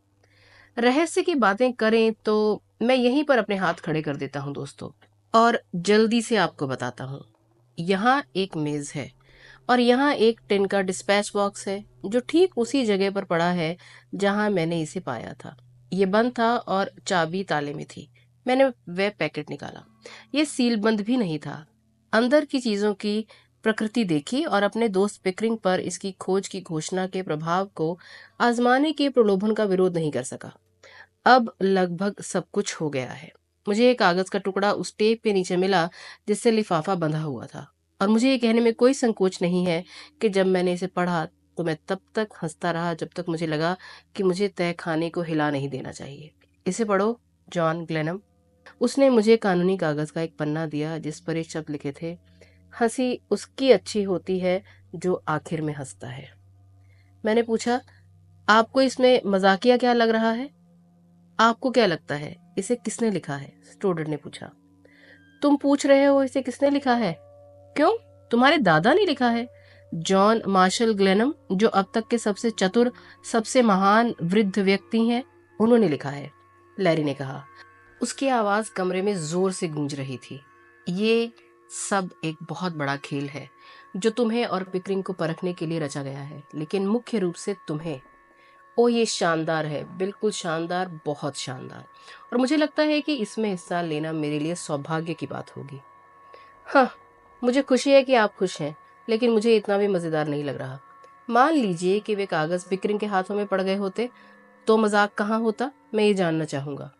रहस्य की बातें करें तो मैं यहीं पर अपने हाथ खड़े कर देता हूँ दोस्तों, और जल्दी से आपको बताता हूँ। यहाँ एक मेज है और यहाँ एक टिन का डिस्पैच बॉक्स है जो ठीक उसी जगह पर पड़ा है जहां मैंने इसे पाया था। ये बंद था और चाबी ताले में थी। मैंने वह पैकेट निकाला। ये सील बंद भी नहीं था। अंदर की चीजों की प्रकृति देखी और अपने दोस्त पिकरिंग पर इसकी खोज की घोषणा के प्रभाव को आजमाने के प्रलोभन का विरोध नहीं कर सका। अब लगभग सब कुछ हो गया है। मुझे एक कागज का टुकड़ा उस टेप के नीचे मिला जिससे लिफाफा बंधा हुआ था, और मुझे ये कहने में कोई संकोच नहीं है कि जब मैंने इसे पढ़ा तो मैं तब तक हंसता रहा जब तक मुझे लगा कि मुझे तय खाने को हिला नहीं देना चाहिए। इसे पढ़ो, जॉन ग्लेनम। उसने मुझे कानूनी कागज का एक पन्ना दिया जिस पर एक शब्द लिखे थे, हंसी उसकी अच्छी होती है जो आखिर में हंसता है। मैंने पूछा, आपको इसमें मजाकिया क्या लग रहा है? आपको क्या लगता है इसे किसने लिखा है? स्टूडेंट ने पूछा। तुम पूछ रहे हो इसे किसने लिखा है? क्यों, तुम्हारे दादा ने लिखा है। जॉन मार्शल ग्लेनम, जो अब तक के सबसे चतुर, सबसे महान वृद्ध व्यक्ति हैं, उन्होंने लिखा है, लैरी ने कहा। उसकी आवाज कमरे में जोर से गूंज रही थी। ये सब एक बहुत बड़ा खेल है जो तुम्हें और पिकरिंग को परखने के लिए रचा गया है, लेकिन मुख्य रूप से तुम्हें। ओ, ये शानदार है, बिल्कुल शानदार, बहुत शानदार। और मुझे लगता है कि इसमें हिस्सा लेना मेरे लिए सौभाग्य की बात होगी। हाँ, मुझे खुशी है कि आप खुश हैं, लेकिन मुझे इतना भी मजेदार नहीं लग रहा। मान लीजिए कि वे कागज पिकरिंग के हाथों में पड़ गए होते, तो मजाक कहाँ होता? मैं ये जानना चाहूंगा।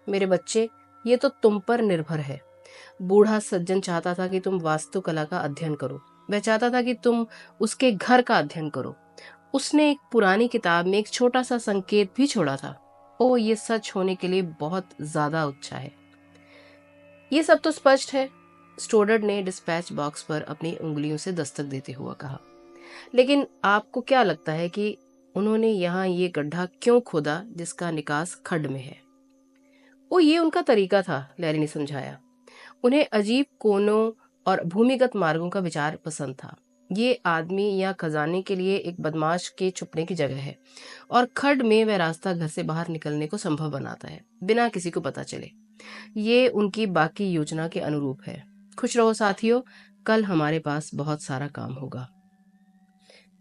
मेरे बच्चे, ये तो तुम पर निर्भर है। बूढ़ा सज्जन चाहता था कि तुम वास्तुकला का अध्ययन करो। वह चाहता था कि तुम उसके घर का अध्ययन करो। उसने एक पुरानी किताब में एक छोटा सा संकेत भी छोड़ा था। ओ, ये सच होने के लिए बहुत ज्यादा अच्छा है। ये सब तो स्पष्ट है, स्टोडर्ड ने डिस्पैच बॉक्स पर अपनी उंगलियों से दस्तक देते हुआ कहा। लेकिन आपको क्या लगता है कि उन्होंने यहाँ ये गड्ढा क्यों खोदा जिसका निकास खड्ड में है? ओ, ये उनका तरीका था, लैरी ने समझाया। उन्हें अजीब कोनों और भूमिगत मार्गों का विचार पसंद था। ये आदमी या खजाने के लिए एक बदमाश के छुपने की जगह है, और खड्ड में वह रास्ता घर से बाहर निकलने को संभव बनाता है बिना किसी को पता चले। ये उनकी बाकी योजना के अनुरूप है। खुश रहो साथियों, कल हमारे पास बहुत सारा काम होगा।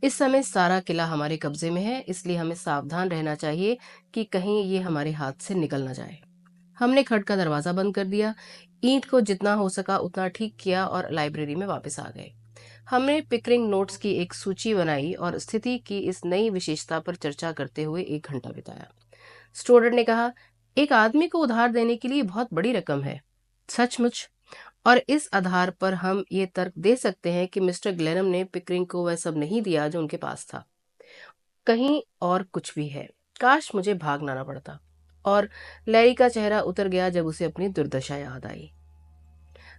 इस समय सारा किला हमारे कब्जे में है, इसलिए हमें सावधान रहना चाहिए कि कहीं ये हमारे हाथ से निकल ना जाए। हमने खट का दरवाजा बंद कर दिया, ईंट को जितना हो सका उतना ठीक किया और लाइब्रेरी में वापस आ गए। हमने पिकरिंग नोट्स की एक सूची बनाई और स्थिति की इस नई विशेषता पर चर्चा करते हुए 1 घंटा बिताया। स्टूडेंट ने कहा, एक आदमी को उधार देने के लिए बहुत बड़ी रकम है, सचमुच। और इस आधार पर हम ये तर्क दे सकते हैं कि मिस्टर ग्लेनम ने पिकरिंग को वह सब नहीं दिया जो उनके पास था। कहीं और कुछ भी है। काश मुझे भागना ना पड़ता। और लैरी का चेहरा उतर गया जब उसे अपनी दुर्दशा याद आई।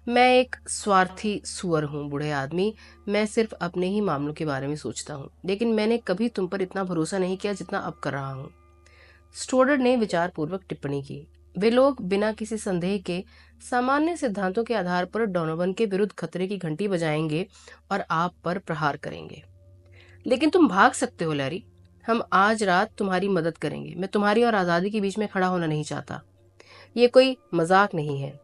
मैं एक स्वार्थी सुअर हूँ बूढ़े आदमी। मैं सिर्फ अपने ही मामलों के बारे में सोचता हूँ, लेकिन मैंने कभी तुम पर इतना भरोसा नहीं किया जितना अब कर रहा हूँ। स्टोडर ने विचारपूर्वक टिप्पणी की। वे लोग बिना किसी संदेह के सामान्य सिद्धांतों के आधार पर डोनोवन के विरुद्ध खतरे की घंटी बजाएंगे और आप पर प्रहार करेंगे। लेकिन तुम भाग सकते हो लैरी। हम आज रात तुम्हारी मदद करेंगे। मैं तुम्हारी और आज़ादी के बीच में खड़ा होना नहीं चाहता। ये कोई मजाक नहीं है।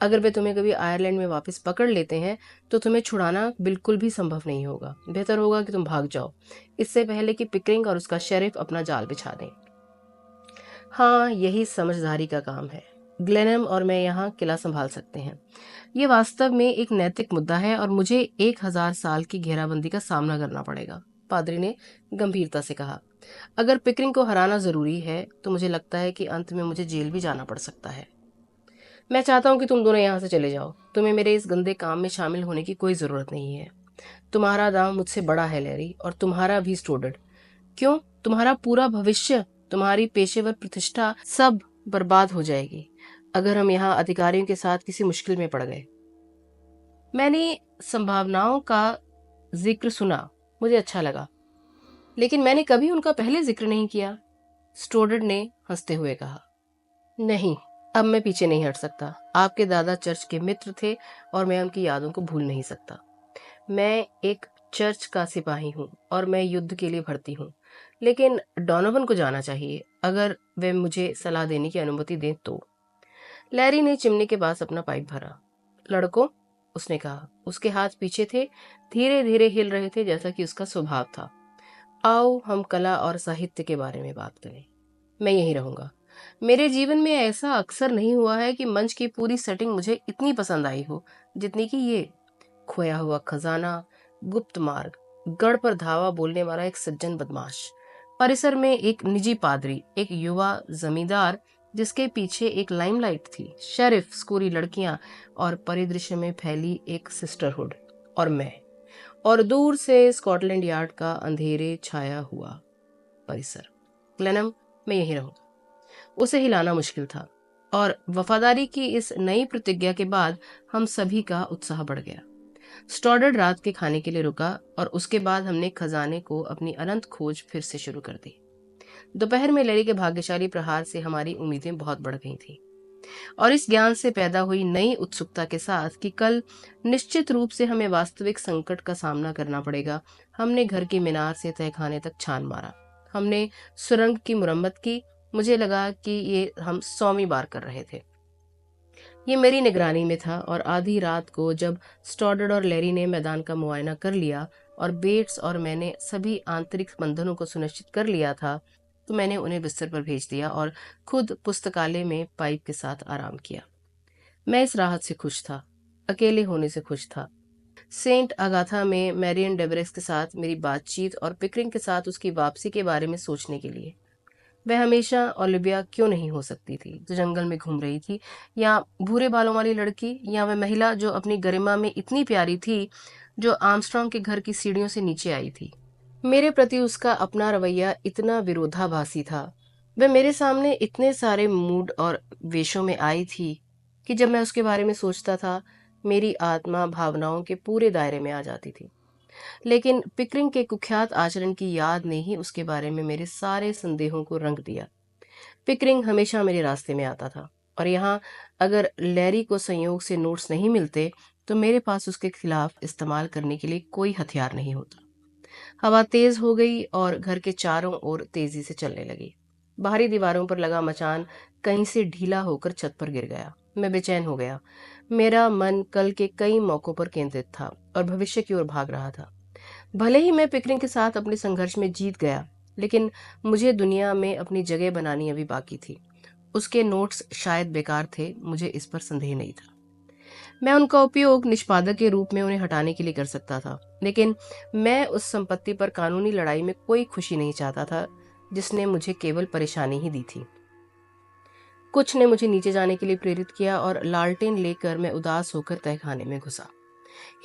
अगर वे तुम्हें कभी आयरलैंड में वापस पकड़ लेते हैं तो तुम्हें छुड़ाना बिल्कुल भी संभव नहीं होगा। बेहतर होगा कि तुम भाग जाओ, इससे पहले कि पिकरिंग और उसका शेरिफ अपना जाल बिछा दें। हाँ, यही समझदारी का काम है। ग्लेनम और मैं यहाँ किला संभाल सकते हैं। ये वास्तव में एक नैतिक मुद्दा है और मुझे 1000 साल की घेराबंदी का सामना करना पड़ेगा, पादरी ने गंभीरता से कहा। अगर पिकरिंग को हराना जरूरी है तो मुझे लगता है कि अंत में मुझे जेल भी जाना पड़ सकता है। मैं चाहता हूँ कि तुम दोनों यहाँ से चले जाओ। तुम्हें मेरे इस गंदे काम में शामिल होने की कोई जरूरत नहीं है। तुम्हारा दाम मुझसे बड़ा है लैरी, और तुम्हारा भी स्टूडेंट। क्यों? तुम्हारा पूरा भविष्य, तुम्हारी पेशेवर प्रतिष्ठा सब बर्बाद हो जाएगी अगर हम यहाँ अधिकारियों के साथ किसी मुश्किल में पड़ गए। मैंने संभावनाओं का जिक्र सुना, मुझे अच्छा लगा, लेकिन मैंने कभी उनका पहले जिक्र नहीं किया, स्टूडेंट ने हंसते हुए कहा। नहीं, अब मैं पीछे नहीं हट सकता। आपके दादा चर्च के मित्र थे और मैं उनकी यादों को भूल नहीं सकता। मैं एक चर्च का सिपाही हूँ और मैं युद्ध के लिए भर्ती हूँ, लेकिन डोनोवन को जाना चाहिए अगर वे मुझे सलाह देने की अनुमति दें तो। लैरी ने चिमनी के पास अपना पाइप भरा। लड़कों, उसने कहा, उसके हाथ पीछे थे, धीरे धीरे हिल रहे थे जैसा कि उसका स्वभाव था। आओ हम कला और साहित्य के बारे में बात करें। मैं यहीं रहूंगा। मेरे जीवन में ऐसा अक्सर नहीं हुआ है कि मंच की पूरी सेटिंग मुझे इतनी पसंद आई हो जितनी कि ये। खोया हुआ खजाना, गुप्त मार्ग, गढ़ पर धावा बोलने वाला एक सज्जन बदमाश, परिसर में एक निजी पादरी, एक युवा जमींदार जिसके पीछे एक लाइमलाइट थी, शेरिफ, स्कूली लड़कियां और परिदृश्य में फैली एक सिस्टरहुड, और मैं, और दूर से स्कॉटलैंड यार्ड का अंधेरे छाया हुआ परिसर। ग्लेनम, मैं यहीं रहूंगा। उसे हिलाना मुश्किल था, और वफादारी की इस नई प्रतिज्ञा के बाद हम सभी का उत्साह बढ़ गया। स्टॉडर्ड रात के खाने के लिए रुका और उसके बाद हमने खजाने को अपनी अनंत खोज फिर से शुरू कर दी। दोपहर में लड़ी के भाग्यशाली प्रहार से हमारी उम्मीदें बहुत बढ़ गई थी और इस ज्ञान से पैदा हुई नई उत्सुकता के साथ कि कल निश्चित रूप से हमें वास्तविक संकट का सामना करना पड़ेगा, हमने घर की मीनार से तहखाने तक छान मारा। हमने सुरंग की मुरम्मत की। मुझे लगा कि ये हम 100वीं बार कर रहे थे। ये मेरी निगरानी में था और आधी रात को जब स्टॉडर्ड और लैरी ने मैदान का मुआयना कर लिया और बेट्स और मैंने सभी आंतरिक बंधनों को सुनिश्चित कर लिया था, तो मैंने उन्हें बिस्तर पर भेज दिया और खुद पुस्तकालय में पाइप के साथ आराम किया। मैं इस राहत से खुश था, अकेले होने से खुश था। सेंट अगाथा में मैरियन डेवरेक्स के साथ मेरी बातचीत और पिकरिंग के साथ उसकी वापसी के बारे में सोचने के लिए। वह हमेशा ओलिविया क्यों नहीं हो सकती थी जो जंगल में घूम रही थी, या भूरे बालों वाली लड़की, या वह महिला जो अपनी गरिमा में इतनी प्यारी थी, जो आर्मस्ट्रांग के घर की सीढ़ियों से नीचे आई थी। मेरे प्रति उसका अपना रवैया इतना विरोधाभासी था। वह मेरे सामने इतने सारे मूड और वेशों में आई थी कि जब मैं उसके बारे में सोचता था, मेरी आत्मा भावनाओं के पूरे दायरे में आ जाती थी। लेकिन पिकरिंग के कुख्यात आचरण की याद ने ही उसके बारे में मेरे सारे संदेहों को रंग दिया। पिकरिंग हमेशा मेरे रास्ते में आता था और यहाँ अगर लैरी को संयोग से नोट्स नहीं मिलते तो मेरे पास उसके खिलाफ इस्तेमाल करने के लिए कोई हथियार नहीं होता। हवा तेज हो गई और घर के चारों ओर तेजी से चलने लगी। बाहरी दीवारों पर लगा मचान कहीं से ढीला होकर छत पर गिर गया। मैं बेचैन हो गया। मेरा मन कल के कई मौकों पर केंद्रित था और भविष्य की ओर भाग रहा था। भले ही मैं पिकरिंग के साथ अपने संघर्ष में जीत गया, लेकिन मुझे दुनिया में अपनी जगह बनानी अभी बाकी थी। उसके नोट्स शायद बेकार थे, मुझे इस पर संदेह नहीं था। मैं उनका उपयोग निष्पादक के रूप में उन्हें हटाने के लिए कर सकता था, लेकिन मैं उस संपत्ति पर कानूनी लड़ाई में कोई खुशी नहीं चाहता था जिसने मुझे केवल परेशानी ही दी थी। कुछ ने मुझे नीचे जाने के लिए प्रेरित किया और लालटेन लेकर मैं उदास होकर तहखाने में घुसा।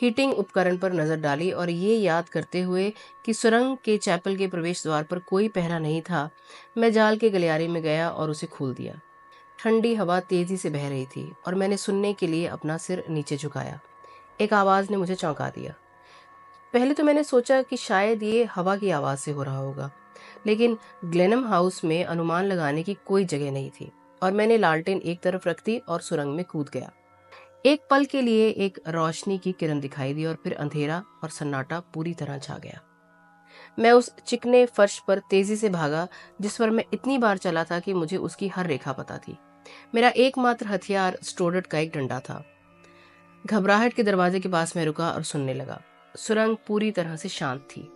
हीटिंग उपकरण पर नजर डाली और ये याद करते हुए कि सुरंग के चैपल के प्रवेश द्वार पर कोई पहरा नहीं था, मैं जाल के गलियारे में गया और उसे खोल दिया। ठंडी हवा तेजी से बह रही थी और मैंने सुनने के लिए अपना सिर नीचे झुकाया। एक आवाज ने मुझे चौंका दिया। पहले तो मैंने सोचा कि शायद ये हवा की आवाज से हो रहा होगा, लेकिन ग्लेनम हाउस में अनुमान लगाने की कोई जगह नहीं थी और मैंने लालटेन एक तरफ रख दी और सुरंग में कूद गया। एक पल के लिए एक रोशनी की किरण दिखाई दी और फिर अंधेरा और सन्नाटा पूरी तरह छा गया। मैं उस चिकने फर्श पर तेजी से भागा जिस पर मैं इतनी बार चला था कि मुझे उसकी हर रेखा पता थी। मेरा एकमात्र हथियार स्टोडर्ड का एक डंडा था। घबराहट के दरवाजे के पास मैं रुका और सुनने लगा। सुरंग पूरी तरह से शांत थी।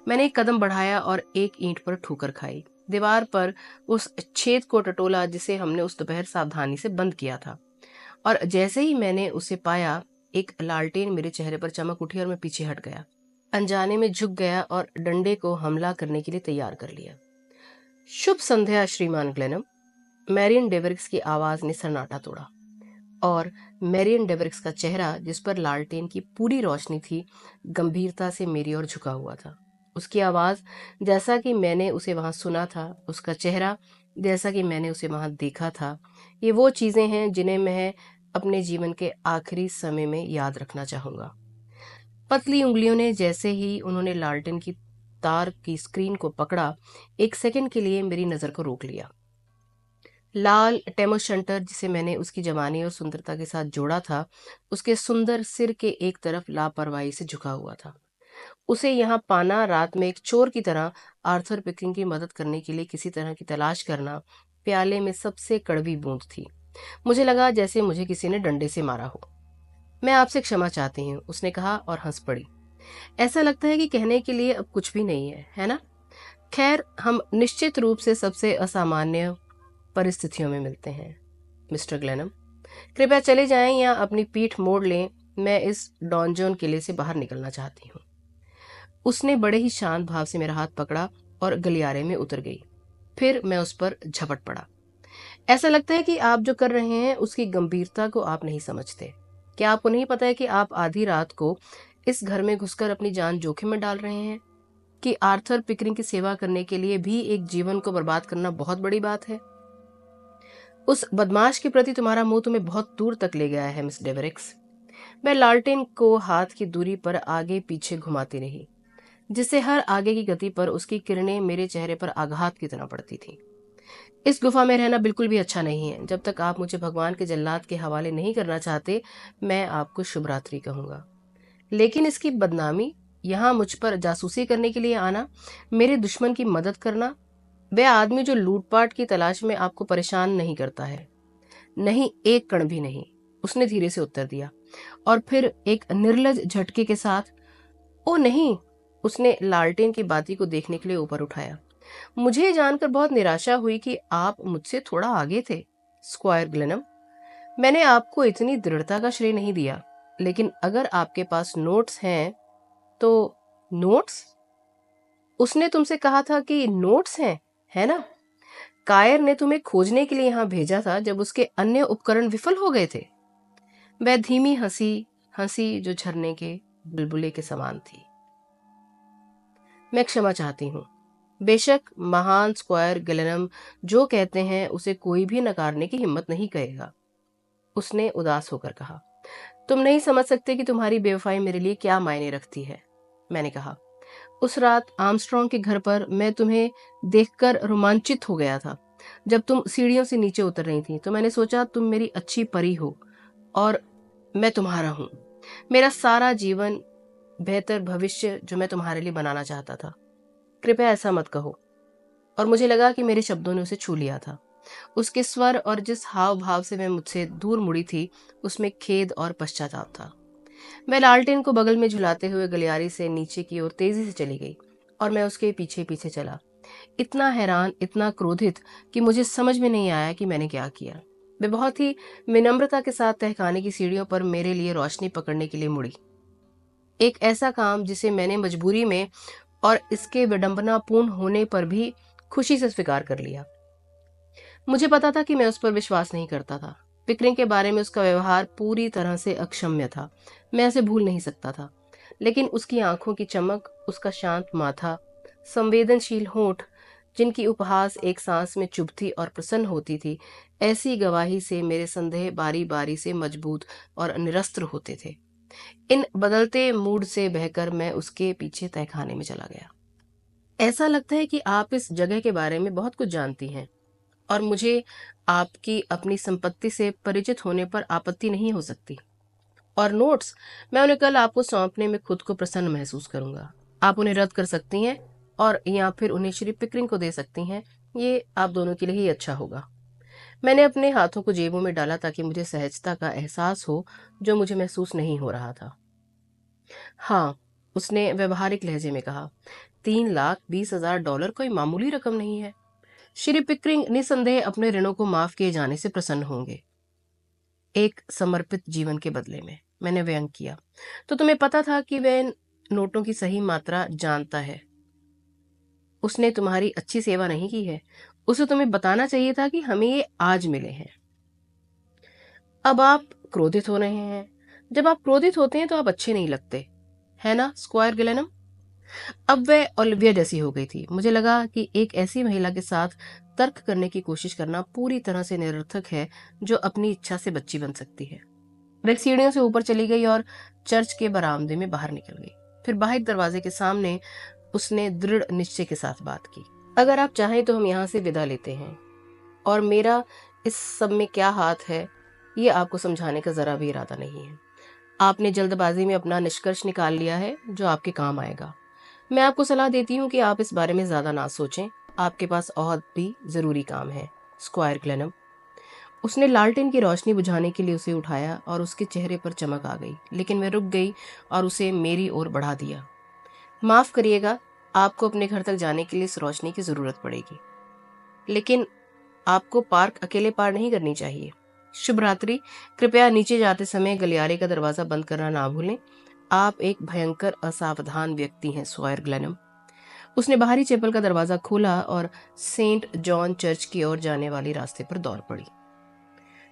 मैंने एक कदम बढ़ाया और एक ईंट पर ठोकर खाई। दीवार पर उस छेद को टटोला जिसे हमने उस दोपहर सावधानी से बंद किया था, और जैसे ही मैंने उसे पाया, एक लालटेन मेरे चेहरे पर चमक उठी और मैं पीछे हट गया, अनजाने में झुक गया और डंडे को हमला करने के लिए तैयार कर लिया। शुभ संध्या श्रीमान ग्लेनम। मैरियन डेवरिक्स की आवाज ने सन्नाटा तोड़ा और मैरियन डेवरिक्स का चेहरा, जिस पर लालटेन की पूरी रोशनी थी, गंभीरता से मेरी ओर झुका हुआ था। उसकी आवाज जैसा कि मैंने उसे वहां सुना था, उसका चेहरा जैसा कि मैंने उसे वहां देखा था, ये वो चीजें हैं जिन्हें मैं अपने जीवन के आखिरी समय में याद रखना चाहूंगा। पतली उंगलियों ने जैसे ही उन्होंने लालटेन की तार की स्क्रीन को पकड़ा, एक सेकंड के लिए मेरी नजर को रोक लिया। लाल टेमोशंटर, जिसे मैंने उसकी जवानी और सुंदरता के साथ जोड़ा था, उसके सुंदर सिर के एक तरफ लापरवाही से झुका हुआ था। उसे यहाँ पाना, रात में एक चोर की तरह आर्थर पिकरिंग की मदद करने के लिए किसी तरह की तलाश करना, प्याले में सबसे कड़वी बूंद थी। मुझे लगा जैसे मुझे किसी ने डंडे से मारा हो। मैं आपसे क्षमा चाहती हूँ, उसने कहा और हंस पड़ी। ऐसा लगता है कि कहने के लिए अब कुछ भी नहीं है ना? खैर, हम निश्चित रूप से सबसे असामान्य परिस्थितियों में मिलते हैं मिस्टर ग्लेनम। कृपया चले जाएं या अपनी पीठ मोड़ लें, मैं इस डॉनजॉन किले से बाहर निकलना चाहती हूँ। उसने बड़े ही शांत भाव से मेरा हाथ पकड़ा और गलियारे में उतर गई। फिर मैं उस पर झपट पड़ा। ऐसा लगता है कि आप जो कर रहे हैं उसकी गंभीरता को आप नहीं समझते। क्या आपको नहीं पता है कि आप आधी रात को इस घर में घुसकर अपनी जान जोखिम में डाल रहे हैं? कि आर्थर पिकरिंग की सेवा करने के लिए भी एक जीवन को बर्बाद करना बहुत बड़ी बात है। उस बदमाश के प्रति तुम्हारा मुंह तुम्हें बहुत दूर तक ले गया है मिस डेवरिक्स। मैं लालटेन को हाथ की दूरी पर आगे पीछे घुमाती रही, जिससे हर आगे की गति पर उसकी किरणें मेरे चेहरे पर आघात की तरह पड़ती थी। इस गुफा में रहना बिल्कुल भी अच्छा नहीं है। जब तक आप मुझे भगवान के जल्लाद के हवाले नहीं करना चाहते, मैं आपको शुभ रात्रि कहूंगा। लेकिन इसकी बदनामी, यहाँ मुझ पर जासूसी करने के लिए आना, मेरे दुश्मन की मदद करना, वह आदमी जो लूटपाट की तलाश में आपको परेशान नहीं करता है। नहीं, एक कण भी नहीं, उसने धीरे से उत्तर दिया। और फिर एक निर्लज झटके के साथ, ओ नहीं, उसने लालटेन की बाती को देखने के लिए ऊपर उठाया। मुझे ये जानकर बहुत निराशा हुई कि आप मुझसे थोड़ा आगे थे, स्क्वायर ग्लेनम। मैंने आपको इतनी दृढ़ता का श्रेय नहीं दिया, लेकिन अगर आपके पास नोट्स हैं तो। नोट्स? उसने तुमसे कहा था कि नोट्स हैं, है ना? कायर ने तुम्हें खोजने के लिए यहां भेजा था जब उसके अन्य उपकरण विफल हो गए थे। वह धीमी हंसी हंसी जो झरने के बुलबुले के समान थी। मैं क्षमा चाहती हूँ। बेशक महान स्क्वायर गिलेनम जो कहते हैं उसे कोई भी नकारने की हिम्मत नहीं करेगा, उसने उदास होकर कहा। तुम नहीं समझ सकते कि तुम्हारी बेवफाई मेरे लिए क्या मायने रखती है, मैंने कहा। उस रात आर्मस्ट्रॉन्ग के घर पर मैं तुम्हें देखकर रोमांचित हो गया था। जब तुम सीढ़ियों से नीचे उतर रही थी तो मैंने सोचा तुम मेरी अच्छी परी हो और मैं तुम्हारा हूं। मेरा सारा जीवन, बेहतर भविष्य जो मैं तुम्हारे लिए बनाना चाहता था। कृपया ऐसा मत कहो। और मुझे लगा कि मेरे शब्दों ने उसे छू लिया था। उसके स्वर और जिस हाव भाव से मैं मुझसे दूर मुड़ी थी, उसमें खेद और पश्चाताप था। मैं लालटेन को बगल में झुलाते हुए गलियारी से नीचे की ओर तेजी से चली गई और मैं उसके पीछे पीछे चला, इतना हैरान, इतना क्रोधित कि मुझे समझ में नहीं आया कि मैंने क्या किया। वे बहुत ही विनम्रता के साथ तहखाने की सीढ़ियों पर मेरे लिए रोशनी पकड़ने के लिए मुड़ी। एक ऐसा काम जिसे मैंने मजबूरी में और इसके विडंबनापूर्ण होने पर भी खुशी से स्वीकार कर लिया। मुझे पता था कि मैं उस पर विश्वास नहीं करता था। पिकरिंग के बारे में उसका व्यवहार पूरी तरह से अक्षम्य था। मैं उसे भूल नहीं सकता था। लेकिन उसकी आंखों की चमक, उसका शांत माथा, संवेदनशील होंठ, जिनकी उपहास एक सांस में चुभती और प्रसन्न होती थी, ऐसी गवाही से मेरे संदेह बारी बारी से मजबूत और निरस्त्र होते थे। इन बदलते मूड से बहकर मैं उसके पीछे तहखाने में चला गया। ऐसा लगता है कि आप इस जगह के बारे में बहुत कुछ जानती हैं और मुझे आपकी अपनी संपत्ति से परिचित होने पर आपत्ति नहीं हो सकती। और नोट्स, मैं उन्हें कल आपको सौंपने में खुद को प्रसन्न महसूस करूंगा। आप उन्हें रद्द कर सकती हैं और या फिर उन्हें श्री पिकरिंग को दे सकती हैं। ये आप दोनों के लिए ही अच्छा होगा। मैंने अपने हाथों को जेबों में डाला ताकि मुझे सहजता का एहसास हो, जो मुझे महसूस नहीं हो रहा था। हाँ, उसने व्यवहारिक लहजे में कहा, $3,20,000 कोई मामूली रकम नहीं है। श्री पिकरिंग निसंदेह अपने ऋणों को माफ किए जाने से प्रसन्न होंगे, एक समर्पित जीवन के बदले में, मैंने व्यंग किया। तो तुम्हें पता था कि वह इन नोटों की सही मात्रा जानता है। उसने तुम्हारी अच्छी सेवा नहीं की है। उसे तुम्हें बताना चाहिए था कि हमें ये आज मिले हैं। अब आप क्रोधित हो रहे हैं। जब आप क्रोधित होते हैं तो आप अच्छे नहीं लगते, है ना स्क्वायर गिलेनम? अब वह ओलिविया जैसी हो गई थी। मुझे लगा कि एक ऐसी महिला के साथ तर्क करने की कोशिश करना पूरी तरह से निरर्थक है जो अपनी इच्छा से बच्ची बन सकती है। वह सीढ़ियों से ऊपर चली गई और चर्च के बरामदे में बाहर निकल गई। फिर बाहर दरवाजे के सामने उसने दृढ़ निश्चय के साथ बात की। अगर आप चाहें तो हम यहाँ से विदा लेते हैं, और मेरा इस सब में क्या हाथ है ये आपको समझाने का जरा भी इरादा नहीं है। आपने जल्दबाजी में अपना निष्कर्ष निकाल लिया है जो आपके काम आएगा। मैं आपको सलाह देती हूँ कि आप इस बारे में ज्यादा ना सोचें। आपके पास और भी जरूरी काम है, स्क्वायर ग्लेनम। उसने लालटेन की रोशनी बुझाने के लिए उसे उठाया और उसके चेहरे पर चमक आ गई, लेकिन वह रुक गई और उसे मेरी ओर बढ़ा दिया। माफ करिएगा, आपको अपने घर तक जाने के लिए इस रोशनी की जरूरत पड़ेगी, लेकिन आपको पार्क अकेले पार नहीं करनी चाहिए। शुभ रात्रि। कृपया नीचे जाते समय गलियारे का दरवाजा बंद करना ना भूलें। आप एक भयंकर असावधान व्यक्ति हैं, स्क्वायर ग्लेनम। उसने बाहरी चैपल का दरवाजा खोला और सेंट जॉन चर्च की ओर जाने वाली रास्ते पर दौड़ पड़ी।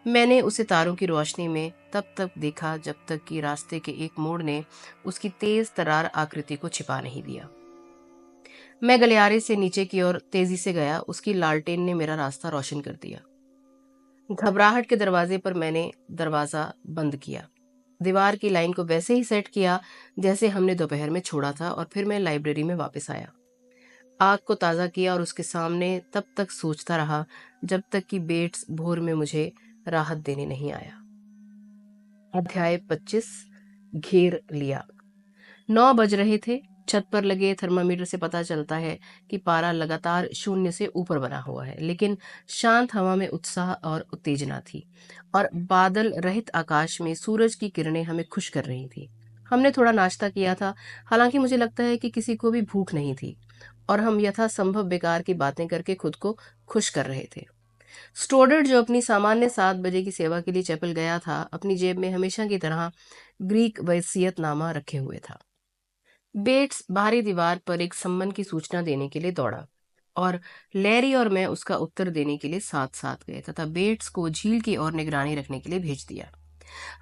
मैंने उसे तारों की रोशनी में तब तक देखा जब तक कि रास्ते के एक मोड़ ने उसकी तेज तरार आकृति को छिपा नहीं दिया। मैं गलियारे से नीचे की ओर तेजी से गया। उसकी लालटेन ने मेरा रास्ता रोशन कर दिया। घबराहट के दरवाजे पर मैंने दरवाजा बंद किया। दीवार की लाइन को वैसे ही सेट किया जैसे हमने दोपहर में छोड़ा था, और फिर मैं लाइब्रेरी में वापस आया। आग को ताज़ा किया और उसके सामने तब तक सोचता रहा जब तक कि बेट्स भोर में मुझे राहत देने नहीं आया। अध्याय 25। घेर लिया। 9 बज रहे थे। छत पर लगे थर्मामीटर से पता चलता है कि पारा लगातार शून्य से ऊपर बना हुआ है, लेकिन शांत हवा में उत्साह और उत्तेजना थी, और बादल रहित आकाश में सूरज की किरणें हमें खुश कर रही थी। हमने थोड़ा नाश्ता किया था, हालांकि मुझे लगता है कि किसी को भी भूख नहीं थी, और हम यथासंभव बेकार की बातें करके खुद को खुश कर रहे थे। स्टोडर्ड, जो अपनी सामान्य 7 बजे की सेवा के लिए चैपल गया था, अपनी जेब में हमेशा की तरह ग्रीक वसीयतनामा रखे हुए था। बेट्स बाहरी दीवार पर एक सम्मन की सूचना देने के लिए दौड़ा, और लैरी और मैं उसका उत्तर देने के लिए साथ साथ गए तथा बेट्स को झील की ओर निगरानी रखने के लिए भेज दिया।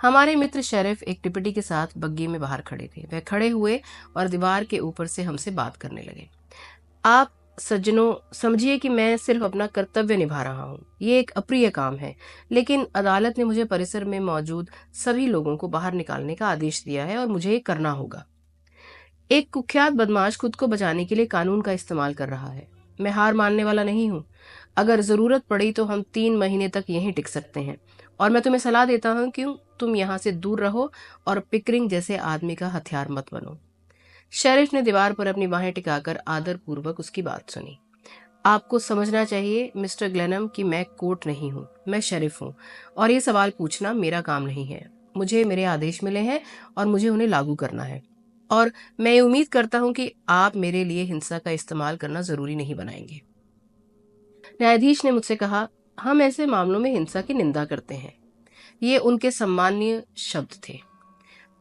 हमारे मित्र शेरिफ एक टिप्पणी के साथ बग्गी में बाहर खड़े थे। वह खड़े हुए और दीवार के ऊपर से हमसे बात करने लगे। आप सज्जनों, समझिए कि मैं सिर्फ अपना कर्तव्य निभा रहा हूँ। ये एक अप्रिय काम है, लेकिन अदालत ने मुझे परिसर में मौजूद सभी लोगों को बाहर निकालने का आदेश दिया है और मुझे ये करना होगा। एक कुख्यात बदमाश खुद को बचाने के लिए कानून का इस्तेमाल कर रहा है। मैं हार मानने वाला नहीं हूँ। अगर जरूरत पड़ी तो हम 3 महीने तक यहीं टिक सकते हैं, और मैं तुम्हें सलाह देता हूँ कि तुम यहाँ से दूर रहो और पिकरिंग जैसे आदमी का हथियार मत बनो। शेरिफ ने दीवार पर अपनी बाहें टिकाकर आदरपूर्वक उसकी बात सुनी। आपको समझना चाहिए मिस्टर ग्लेनम कि मैं कोर्ट नहीं हूँ, मैं शेरिफ हूँ, और ये सवाल पूछना मेरा काम नहीं है। मुझे मेरे आदेश मिले हैं और मुझे उन्हें लागू करना है, और मैं ये उम्मीद करता हूँ कि आप मेरे लिए हिंसा का इस्तेमाल करना जरूरी नहीं बनाएंगे। न्यायाधीश ने मुझसे कहा, हम ऐसे मामलों में हिंसा की निंदा करते हैं। ये उनके सम्माननीय शब्द थे।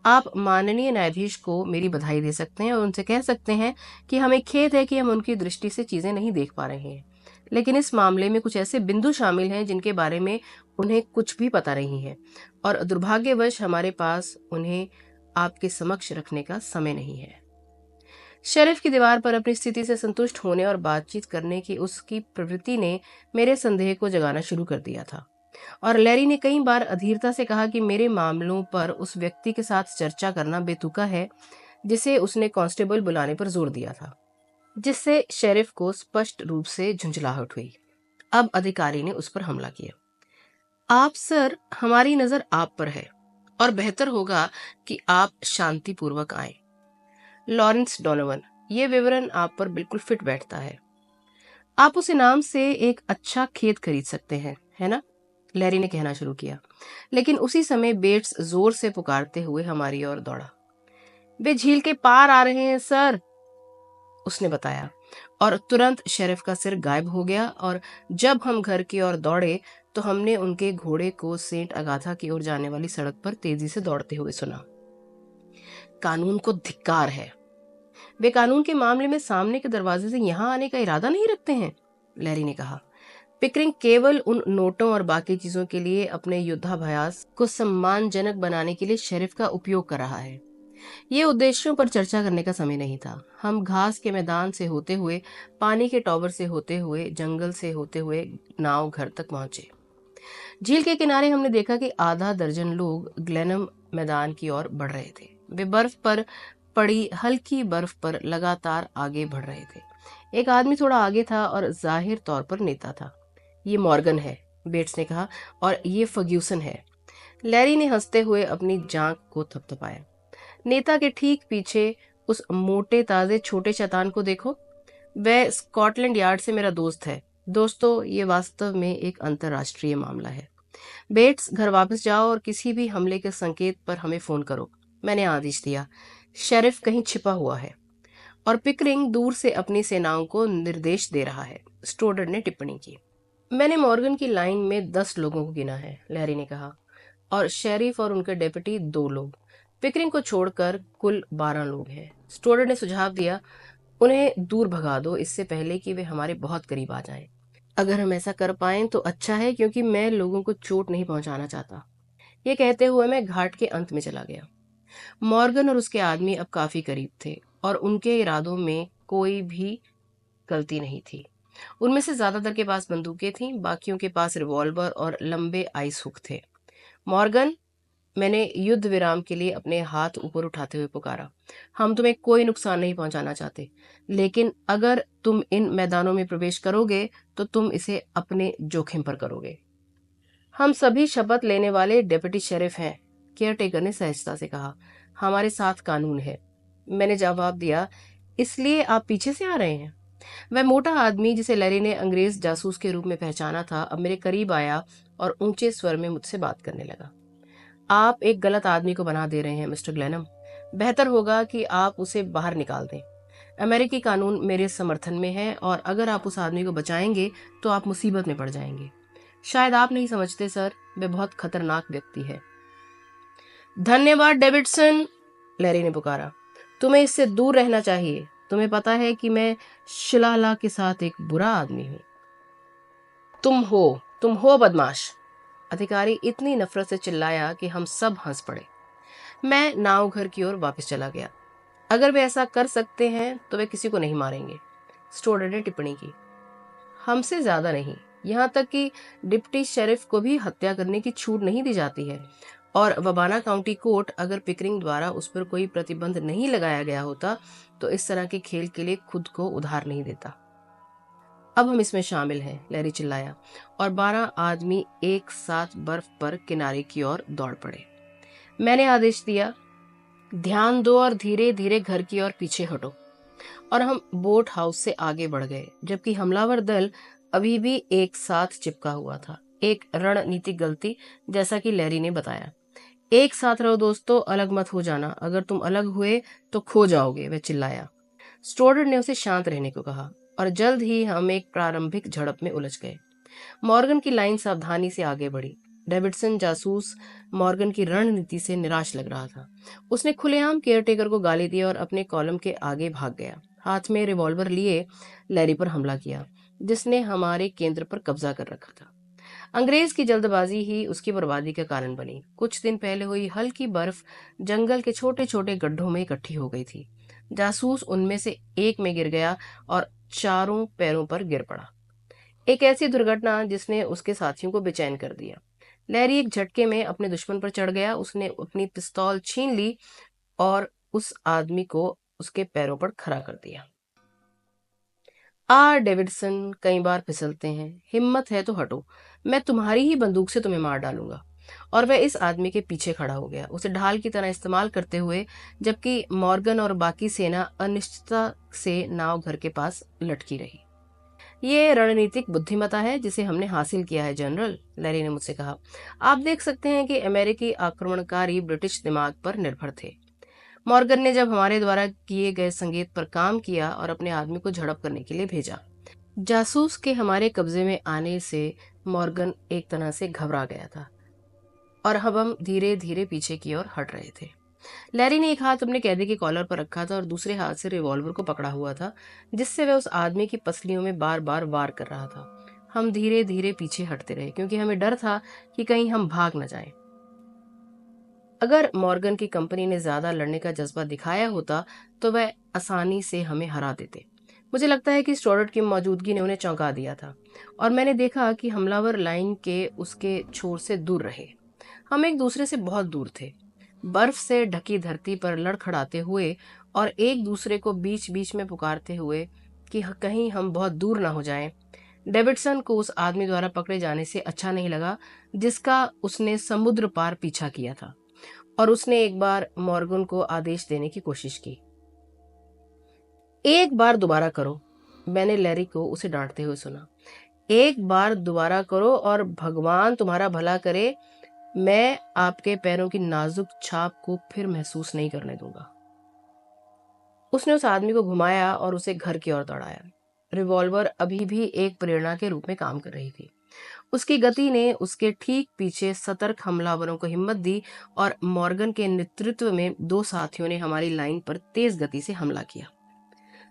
आप माननीय न्यायाधीश को मेरी बधाई दे सकते हैं और उनसे कह सकते हैं कि हमें खेद है कि हम उनकी दृष्टि से चीजें नहीं देख पा रहे हैं, लेकिन इस मामले में कुछ ऐसे बिंदु शामिल हैं जिनके बारे में उन्हें कुछ भी पता नहीं है, और दुर्भाग्यवश हमारे पास उन्हें आपके समक्ष रखने का समय नहीं है। शेरिफ की दीवार पर अपनी स्थिति से संतुष्ट होने और बातचीत करने की उसकी प्रवृत्ति ने मेरे संदेह को जगाना शुरू कर दिया था, और लैरी ने कई बार अधीरता से कहा कि मेरे मामलों पर उस व्यक्ति के साथ चर्चा करना बेतुका है जिसे उसने कांस्टेबल बुलाने पर जोर दिया था, जिससे शेरिफ को स्पष्ट रूप से झुंझलाहट हुई। अब अधिकारी ने उस पर हमला किया। आप सर, हमारी नजर आप पर है, और बेहतर होगा कि आप शांतिपूर्वक आए। लॉरेंस डोनोवन, ये विवरण आप पर बिल्कुल फिट बैठता है। आप उस इनाम से एक अच्छा खेत खरीद सकते हैं, है ना? लैरी ने कहना शुरू किया, लेकिन उसी समय बेट्स जोर से पुकारते हुए हमारी ओर दौड़ा। वे झील के पार आ रहे हैं सर, उसने बताया, और तुरंत शेरिफ का सिर गायब हो गया। और जब हम घर की ओर दौड़े तो हमने उनके घोड़े को सेंट अगाथा की ओर जाने वाली सड़क पर तेजी से दौड़ते हुए सुना। कानून को धिक्कार है। वे कानून के मामले में सामने के दरवाजे से यहाँ आने का इरादा नहीं रखते हैं, लैरी ने कहा। पिकरिंग केवल उन नोटों और बाकी चीजों के लिए अपने युद्धाभ्यास को सम्मानजनक बनाने के लिए शेरिफ का उपयोग कर रहा है। ये उद्देश्यों पर चर्चा करने का समय नहीं था। हम घास के मैदान से होते हुए, पानी के टॉवर से होते हुए, जंगल से होते हुए नाव घर तक पहुंचे। झील के किनारे हमने देखा कि आधा दर्जन लोग ग्लेनम मैदान की ओर बढ़ रहे थे। वे बर्फ पर पड़ी हल्की बर्फ पर लगातार आगे बढ़ रहे थे। एक आदमी थोड़ा आगे था और जाहिर तौर पर नेता था। ये मॉर्गन है, बेट्स ने कहा, और ये फर्ग्यूसन है। लैरी ने हंसते हुए अपनी जांघ को थपथपाया। नेता के ठीक पीछे उस मोटे ताजे छोटे शैतान को देखो, वह स्कॉटलैंड यार्ड से मेरा दोस्त है। दोस्तों, ये वास्तव में एक अंतर्राष्ट्रीय मामला है। बेट्स, घर वापस जाओ और किसी भी हमले के संकेत पर हमें फोन करो। मैंने आदेश दिया। शेरिफ कहीं छिपा हुआ है, और पिकरिंग दूर से अपनी सेनाओं को निर्देश दे रहा है, स्टोडर ने टिप्पणी की। मैंने मॉर्गन की लाइन में 10 लोगों को गिना है, लैरी ने कहा, और शेरिफ और उनके डेप्यूटी 2 लोग। पिकरिंग को छोड़कर कुल 12 लोग हैं। स्टोडर ने सुझाव दिया, उन्हें दूर भगा दो इससे पहले कि वे हमारे बहुत करीब आ जाएं। अगर हम ऐसा कर पाएं तो अच्छा है, क्योंकि मैं लोगों को चोट नहीं पहुंचाना चाहता। ये कहते हुए मैं घाट के अंत में चला गया। मॉर्गन और उसके आदमी अब काफी करीब थे, और उनके इरादों में कोई भी गलती नहीं थी। उनमें से ज्यादातर के पास बंदूकें थीं, बाकियों के पास रिवॉल्वर और लंबे आइस हुक थे। मॉर्गन, मैंने युद्ध विराम के लिए अपने हाथ ऊपर उठाते हुए पुकारा। हम तुम्हें कोई नुकसान नहीं पहुंचाना चाहते, लेकिन अगर तुम इन मैदानों में प्रवेश करोगे तो तुम इसे अपने जोखिम पर करोगे। हम सभी शपथ लेने वाले डेप्यूटी शेरिफ हैं, केयरटेकर ने सहजता से कहा। हमारे साथ कानून है। मैंने जवाब दिया, इसलिए आप पीछे से आ रहे हैं? वह मोटा आदमी जिसे लैरी ने अंग्रेज जासूस के रूप में पहचाना था, अब मेरे करीब आया और ऊंचे स्वर में मुझसे बात करने लगा। आप एक गलत आदमी को बना दे रहे हैं मिस्टर ग्लेनम। बेहतर होगा कि आप उसे बाहर निकाल दें। अमेरिकी कानून मेरे समर्थन में है और अगर आप उस आदमी को बचाएंगे तो आप मुसीबत में पड़ जाएंगे। शायद आप नहीं समझते सर, वह बहुत खतरनाक व्यक्ति है। धन्यवाद डेविडसन, लैरी ने पुकारा। तुम्हें इससे दूर रहना चाहिए। तुम्हें पता है कि मैं शिलाला के साथ एक बुरा आदमी हूं। तुम हो बदमाश, अधिकारी इतनी नफरत से चिल्लाया कि हम सब हंस पड़े। मैं नाव घर की ओर वापस चला गया। अगर वे ऐसा कर सकते हैं तो वे किसी को नहीं मारेंगे, स्टोडर ने टिप्पणी की। हमसे ज्यादा नहीं, यहाँ तक कि डिप्टी शेरिफ को भी हत्या करने की छूट नहीं दी जाती है। और वबाना काउंटी कोर्ट, अगर पिकरिंग द्वारा उस पर कोई प्रतिबंध नहीं लगाया गया होता तो इस तरह के खेल के लिए खुद को उधार नहीं देता। अब हम इसमें शामिल हैं, लैरी चिल्लाया, और 12 आदमी एक साथ बर्फ पर किनारे की ओर दौड़ पड़े। मैंने आदेश दिया, ध्यान दो और धीरे धीरे घर की ओर पीछे हटो। और हम बोट हाउस से आगे बढ़ गए, जबकि हमलावर दल अभी भी एक साथ चिपका हुआ था। एक रणनीतिक गलती, जैसा कि लैरी ने बताया। एक साथ रहो दोस्तों, अलग मत हो जाना। अगर तुम अलग हुए तो खो जाओगे, वह चिल्लाया। स्टोडर ने उसे शांत रहने को कहा और जल्द ही हम एक प्रारंभिक झड़प में उलझ गए। मॉर्गन की लाइन सावधानी से आगे बढ़ी। डेविडसन जासूस मॉर्गन की रणनीति से निराश लग रहा था। उसने खुलेआम केयरटेकर को गाली दी और अपने कॉलम के आगे भाग गया। हाथ में रिवॉल्वर लिए लैरी पर हमला किया, जिसने हमारे केंद्र पर कब्जा कर रखा था। अंग्रेज की जल्दबाजी ही उसकी बर्बादी का कारण बनी। कुछ दिन पहले हुई हल्की बर्फ जंगल के छोटे छोटे गड्ढों में इकट्ठी हो गई थी। जासूस उनमें से एक में गिर गया और चारों पैरों पर गिर पड़ा। एक ऐसी दुर्घटना जिसने उसके साथियों को बेचैन कर दिया। लैरी एक झटके में अपने दुश्मन पर चढ़ गया। उसने अपनी पिस्तौल छीन ली और उस आदमी को उसके पैरों पर खड़ा कर दिया। डेविडसन, कई बार फिसलते हैं। हिम्मत है तो हटो, मैं तुम्हारी ही बंदूक से तुम्हें मार डालूंगा। और वह इस आदमी के पीछे खड़ा हो गया, उसे ढाल की तरह इस्तेमाल करते हुए, जबकि मॉर्गन और बाकी सेना अनिश्चितता से नाव घर के पास लटकी रही। ये रणनीतिक बुद्धिमत्ता है जिसे हमने हासिल किया है जनरल, लैरी ने मुझसे कहा। आप देख सकते हैं कि अमेरिकी आक्रमणकारी ब्रिटिश दिमाग पर निर्भर थे। मॉर्गन ने जब हमारे द्वारा किए गए संकेत पर काम किया और अपने आदमी को झड़प करने के लिए भेजा। जासूस के हमारे कब्जे में आने से मॉर्गन एक तरह से घबरा गया था और अब हम धीरे धीरे पीछे की ओर हट रहे थे। लैरी ने एक हाथ अपने कैदी के कॉलर पर रखा था और दूसरे हाथ से रिवॉल्वर को पकड़ा हुआ था, जिससे वह उस आदमी की पसलियों में बार बार वार कर रहा था। हम धीरे धीरे पीछे हटते रहे, क्योंकि हमें डर था कि कहीं हम भाग न जाएं। अगर मॉर्गन की कंपनी ने ज्यादा लड़ने का जज्बा दिखाया होता तो वह आसानी से हमें हरा देते। मुझे लगता है कि स्टोर्ट की मौजूदगी ने उन्हें चौंका दिया था और मैंने देखा कि हमलावर लाइन के उसके छोर से दूर रहे। हम एक दूसरे से बहुत दूर थे, बर्फ से ढकी धरती पर लड़खड़ाते हुए और एक दूसरे को बीच बीच में पुकारते हुए कि कहीं हम बहुत दूर ना हो जाएं। डेविडसन को उस आदमी द्वारा पकड़े जाने से अच्छा नहीं लगा जिसका उसने समुद्र पार पीछा किया था, और उसने एक बार मॉर्गन को आदेश देने की कोशिश की। एक बार दोबारा करो, मैंने लैरी को उसे डांटते हुए सुना। एक बार दोबारा करो और भगवान तुम्हारा भला करे, मैं आपके पैरों की नाजुक छाप को फिर महसूस नहीं करने दूंगा। उसने उस आदमी को घुमाया और उसे घर की ओर दौड़ाया। रिवॉल्वर अभी भी एक प्रेरणा के रूप में काम कर रही थी। उसकी गति ने उसके ठीक पीछे सतर्क हमलावरों को हिम्मत दी और मॉर्गन के नेतृत्व में 2 साथियों ने हमारी लाइन पर तेज गति से हमला किया।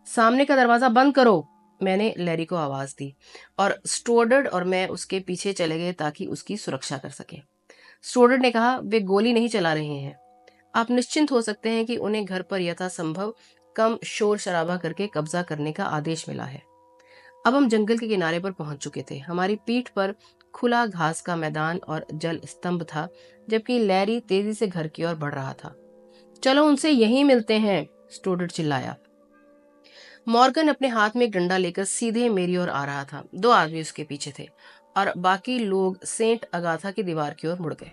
सामने का दरवाजा बंद करो, मैंने लैरी को आवाज दी और स्टोर्डर्ड और मैं उसके पीछे चले गए ताकि उसकी सुरक्षा कर सके। स्टोर्डर्ड ने कहा, वे गोली नहीं चला रहे हैं। आप निश्चिंत हो सकते हैं कि उन्हें घर पर यथासंभव कम शोर शराबा करके कब्जा करने का आदेश मिला है। अब हम जंगल के किनारे पर पहुंच चुके थे। हमारी पीठ पर खुला घास का मैदान और जल स्तंभ था, जबकि लैरी तेजी से घर की ओर बढ़ रहा था। चलो उनसे यहीं मिलते हैं, स्टूडेंट चिल्लाया। मॉर्गन अपने हाथ में एक डंडा लेकर सीधे मेरी ओर आ रहा था। दो आदमी उसके पीछे थे और बाकी लोग सेंट अगाथा की दीवार की ओर मुड़ गए।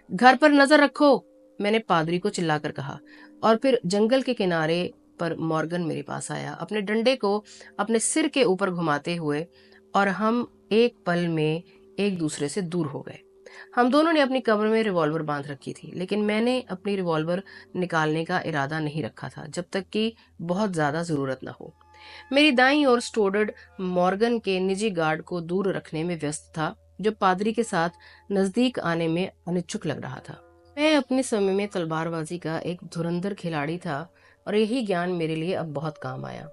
घर पर नजर रखो, मैंने पादरी को चिल्लाकर कहा। और फिर जंगल के किनारे पर मॉर्गन मेरे पास आया, अपने डंडे को अपने सिर के ऊपर घुमाते हुए, और हम एक पल में एक दूसरे से दूर हो गए। हम दोनों ने अपनी कमर में रिवॉल्वर बांध रखी थी, लेकिन मैंने अपनी रिवॉल्वर निकालने का इरादा नहीं रखा था जब तक कि बहुत ज्यादा जरूरत न हो। मेरी दाईं ओर स्टोडर्ड मॉर्गन के निजी गार्ड को दूर रखने में व्यस्त था, जो पादरी के साथ नजदीक आने में अनिच्छुक लग रहा था। मैं अपने समय में तलवारबाजी का एक धुरंधर खिलाड़ी था, और यही ज्ञान मेरे लिए अब बहुत काम आया।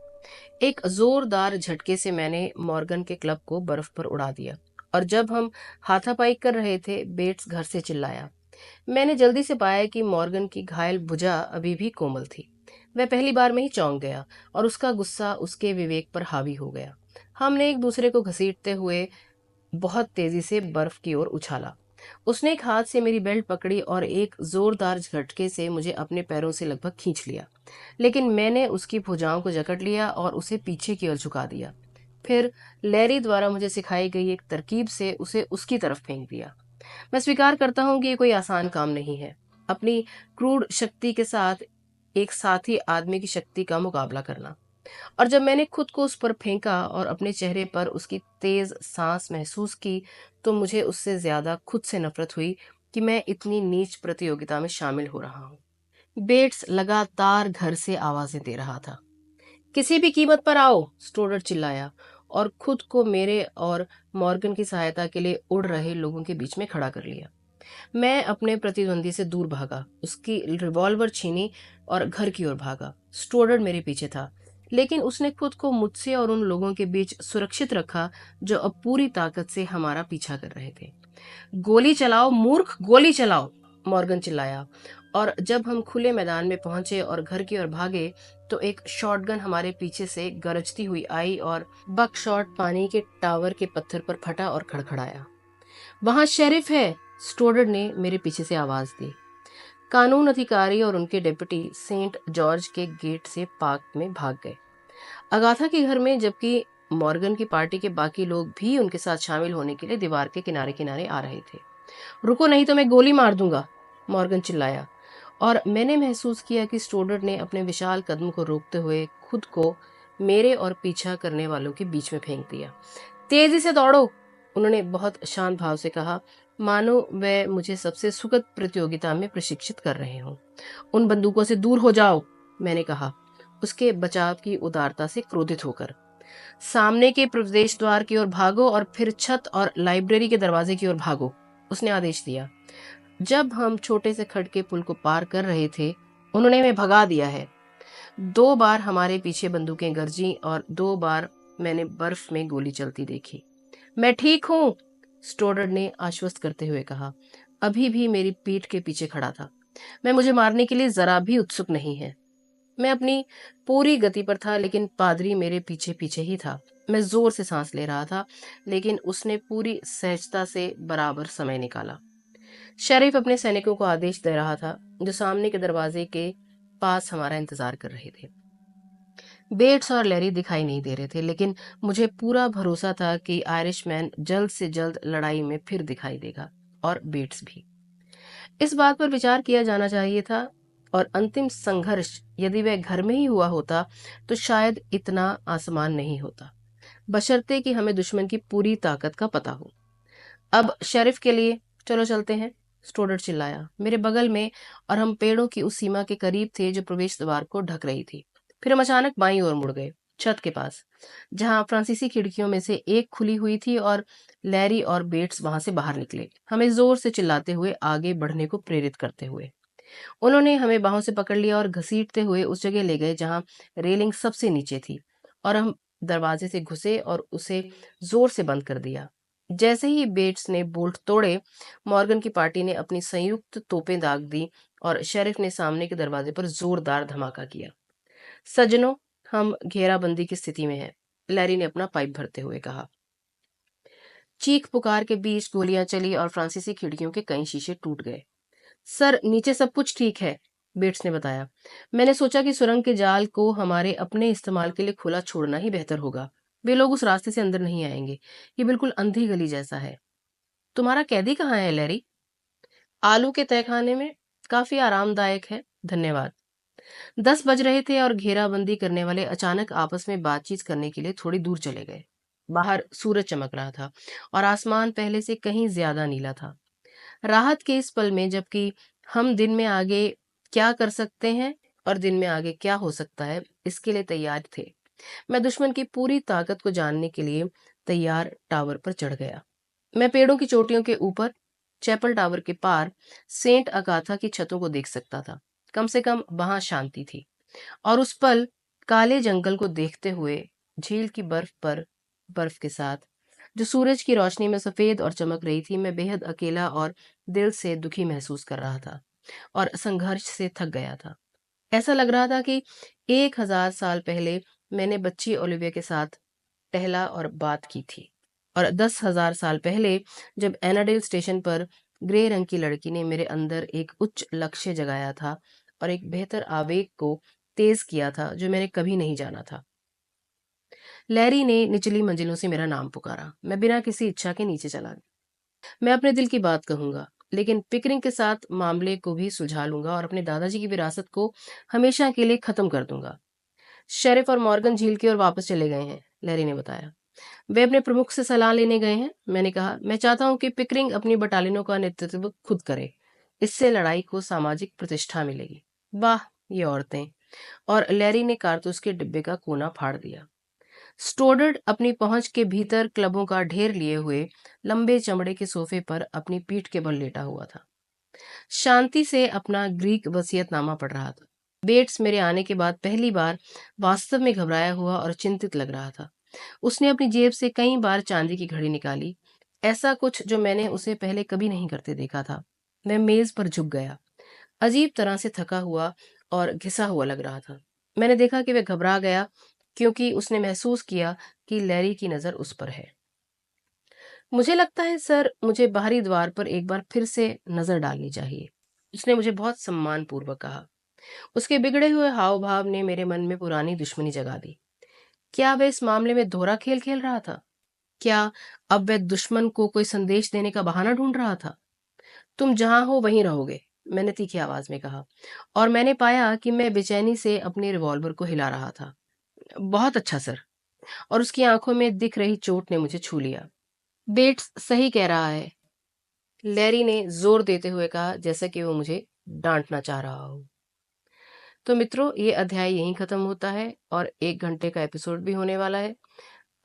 एक जोरदार झटके से मैंने मॉर्गन के क्लब को बर्फ पर उड़ा दिया, और जब हम हाथापाई कर रहे थे, बेट्स घर से चिल्लाया। मैंने जल्दी से पाया कि मॉर्गन की घायल भुजा अभी भी कोमल थी। वह पहली बार में ही चौंक गया, और उसका गुस्सा उसके विवेक पर हावी हो गया। हमने एक दूसरे को घसीटते हुए बहुत तेजी से बर्फ की ओर उछाला। उसने एक हाथ से मेरी बेल्ट पकड़ी और एक जोरदार झटके से मुझे अपने पैरों से लगभग खींच लिया, लेकिन मैंने उसकी भुजाओं को जकड़ लिया और उसे पीछे की ओर झुका दिया। फिर लैरी द्वारा मुझे सिखाई गई एक तरकीब से उसे उसकी तरफ फेंक दिया। मैं स्वीकार करता हूँ कि ये कोई आसान काम नहीं है, अपनी क्रूर शक्ति के साथ एक साथी आदमी की शक्ति का मुकाबला करना। और जब मैंने खुद को उस पर फेंका और अपने चेहरे पर उसकी तेज सांस महसूस की, तो मुझे उससे ज्यादा खुद से नफरत हुई कि मैं इतनी नीच प्रतियोगिता में शामिल हो रहा हूँ। बेट्स लगातार घर से आवाजें दे रहा था। किसी भी कीमत पर आओ, स्टोडर चिल्लाया, और खुद को मेरे और मॉर्गन की सहायता के लिए उड़ रहे लोगों के बीच में खड़ा कर लिया। मैं अपने प्रतिद्वंदी से दूर भागा, उसकी रिवॉल्वर छीनी और घर की ओर भागा। स्टोडर मेरे पीछे था, लेकिन उसने खुद को मुझसे और उन लोगों के बीच सुरक्षित रखा जो अब पूरी ताकत से हमारा पीछा कर रहे थे। गोली चलाओ मूर्ख, गोली चलाओ, मॉर्गन चिल्लाया। और जब हम खुले मैदान में पहुंचे और घर की ओर भागे, तो एक शॉटगन हमारे पीछे से गरजती हुई आई और बकशॉट पानी के टावर के पत्थर पर फटा और खड़खड़ाया। वहां शेरिफ है, स्टोडर ने मेरे पीछे से आवाज दी। कानून अधिकारी और उनके डेप्यूटी सेंट जॉर्ज के गेट से पार्क में भाग गए, अगाथा के घर में, जबकि मॉर्गन की पार्टी के बाकी लोग भी उनके साथ शामिल होने के लिए दीवार के किनारे किनारे आ रहे थे। रुको नहीं तो मैं गोली मार दूंगा, मॉर्गन चिल्लाया। और मैंने महसूस किया कि स्टोडर ने अपने विशाल कदम को रोकते हुए खुद को मेरे और पीछा करने वालों के बीच में फेंक दिया। तेजी से दौड़ो, उन्होंने बहुत शांत भाव से कहा, मानो वह मुझे सबसे सुखद प्रतियोगिता में प्रशिक्षित कर रहे हों। उन बंदूकों से दूर हो जाओ, मैंने कहा, उसके बचाव की उदारता से क्रोधित होकर। सामने के प्रवेश द्वार की ओर भागो और फिर छत और लाइब्रेरी के दरवाजे की ओर भागो, उसने आदेश दिया। जब हम छोटे से खड़के पुल को पार कर रहे थे, उन्होंने हमें भगा दिया है। 2 बार हमारे पीछे बंदूकें गरजी और 2 बार मैंने बर्फ में गोली चलती देखी। मैं ठीक हूं, स्टोडर ने आश्वस्त करते हुए कहा, अभी भी मेरी पीठ के पीछे खड़ा था। मैं मुझे मारने के लिए जरा भी उत्सुक नहीं है। मैं अपनी पूरी गति पर था, लेकिन पादरी मेरे पीछे पीछे ही था। मैं जोर से सांस ले रहा था, लेकिन उसने पूरी सहजता से बराबर समय निकाला। शेरिफ अपने सैनिकों को आदेश दे रहा था, जो सामने के दरवाजे के पास हमारा इंतजार कर रहे थे। बेट्स और लैरी दिखाई नहीं दे रहे थे, लेकिन मुझे पूरा भरोसा था कि आयरिशमैन जल्द से जल्द लड़ाई में फिर दिखाई देगा, और बेट्स भी। इस बात पर विचार किया जाना चाहिए था, और अंतिम संघर्ष यदि वह घर में ही हुआ होता तो शायद इतना आसमान नहीं होता, बशर्ते कि हमें दुश्मन की पूरी ताकत का पता हो। अब शेरिफ के लिए चलो चलते हैं, स्टोडर चिल्लाया मेरे बगल में, और हम पेड़ों की उस सीमा के करीब थे जो प्रवेश द्वार को ढक रही थी। फिर हम अचानक बाईं ओर मुड़ गए, छत के पास, जहां फ्रांसीसी खिड़कियों में से एक खुली हुई थी, और लैरी और बेट्स वहां से बाहर निकले, हमें जोर से चिल्लाते हुए आगे बढ़ने को प्रेरित करते हुए। उन्होंने हमें बाहों से पकड़ लिया और घसीटते हुए उस जगह ले गए जहां रेलिंग सबसे नीचे थी, और हम दरवाजे से घुसे और उसे जोर से बंद कर दिया। जैसे ही बेट्स ने बोल्ट तोड़े, मॉर्गन की पार्टी ने अपनी संयुक्त तोपें दाग दी, और शेरिफ ने सामने के दरवाजे पर जोरदार धमाका किया। सज्जनों, हम घेराबंदी की स्थिति में हैं। लैरी ने अपना पाइप भरते हुए कहा। चीख पुकार के बीच गोलियां चली और फ्रांसीसी खिड़कियों के कई शीशे टूट गए। सर, नीचे सब कुछ ठीक है, बेट्स ने बताया। मैंने सोचा कि सुरंग के जाल को हमारे अपने इस्तेमाल के लिए खुला छोड़ना ही बेहतर होगा। वे लोग उस रास्ते से अंदर नहीं आएंगे। ये बिल्कुल अंधी गली जैसा है। तुम्हारा कैदी कहाँ है, लैरी? आलू के तहखाने में। काफी आरामदायक है, धन्यवाद। 10 बज रहे थे और घेराबंदी करने वाले अचानक आपस में बातचीत करने के लिए थोड़ी दूर चले गए। बाहर सूरज चमक रहा था और आसमान पहले से कहीं ज्यादा नीला था। राहत के इस पल में, जबकि हम दिन में आगे क्या कर सकते हैं और दिन में आगे क्या हो सकता है, इसके लिए तैयार थे। मैं दुश्मन की पूरी ताकत को जानने के लिए तैयार टावर पर चढ़ गया। मैं पेड़ों की चोटियों के ऊपर, चैपल टावर के पार, सेंट अगाथा की छतों को देख सकता था। कम से कम वहां शांति थी। और उस पल, काले जंगल को देखते हुए, झील की बर्फ पर बर्फ के साथ, जो सूरज की रोशनी में सफेद और चमक रही थी, मैं बेहद अकेला और दिल से दुखी महसूस कर रहा था और संघर्ष से थक गया था। ऐसा लग रहा था कि 1000 साल पहले मैंने बच्ची ओलिविया के साथ टहला और बात की थी, और 10,000 साल पहले जब एनाडेल स्टेशन पर ग्रे रंग की लड़की ने मेरे अंदर एक उच्च लक्ष्य जगाया था और एक बेहतर आवेग को तेज किया था जो मैंने कभी नहीं जाना था। लैरी ने निचली मंजिलों से मेरा नाम पुकारा। मैं बिना किसी इच्छा के नीचे चला गया। मैं अपने दिल की बात कहूंगा, लेकिन पिकरिंग के साथ मामले को भी सुलझा लूंगा और अपने दादाजी की विरासत को हमेशा के लिए खत्म कर दूंगा। शेरिफ और मॉर्गन झील की ओर वापस चले गए हैं, लैरी ने बताया। वे अपने प्रमुख से सलाह लेने गए हैं, मैंने कहा। मैं चाहता हूं कि पिकरिंग अपनी बटालियनों का नेतृत्व खुद करे। इससे लड़ाई को सामाजिक प्रतिष्ठा मिलेगी। वाह, ये औरतें! और लैरी ने कारतूस के डिब्बे का कोना फाड़ दिया। स्टोडर्ड अपनी पहुंच के भीतर क्लबों का ढेर लिए हुए लंबे चमड़े के सोफे पर अपनी पीठ के बल लेटा हुआ था। शांति से अपना ग्रीक वसीयतनामा पढ़ रहा था। बेट्स मेरे आने के बाद पहली बार वास्तव में घबराया हुआ और चिंतित लग रहा था। उसने अपनी जेब से कई बार चांदी की घड़ी निकाली, ऐसा कुछ जो मैंने उसे पहले कभी नहीं करते देखा था। मैं मेज पर झुक गया, अजीब तरह से थका हुआ और घिसा हुआ लग रहा था। मैंने देखा कि वह घबरा गया, क्योंकि उसने महसूस किया कि लैरी की नजर उस पर है। मुझे लगता है सर, मुझे बाहरी द्वार पर एक बार फिर से नजर डालनी चाहिए, उसने मुझे बहुत सम्मानपूर्वक कहा। उसके बिगड़े हुए हाव भाव ने मेरे मन में पुरानी दुश्मनी जगा दी। क्या वह इस मामले में दोहरा खेल खेल रहा था? क्या अब वह दुश्मन को कोई संदेश देने का बहाना ढूंढ रहा था? तुम जहां हो वहीं रहोगे, मैंने तीखी आवाज में कहा, और मैंने पाया कि मैं बेचैनी से अपने रिवॉल्वर को हिला रहा था। बहुत अच्छा सर। और उसकी आंखों में दिख रही चोट ने मुझे छू लिया। बेट्स सही कह रहा है, लैरी ने जोर देते हुए कहा, जैसा कि वो मुझे डांटना चाह रहा हो। तो मित्रों, ये अध्याय यहीं खत्म होता है और 1 घंटे का एपिसोड भी होने वाला है।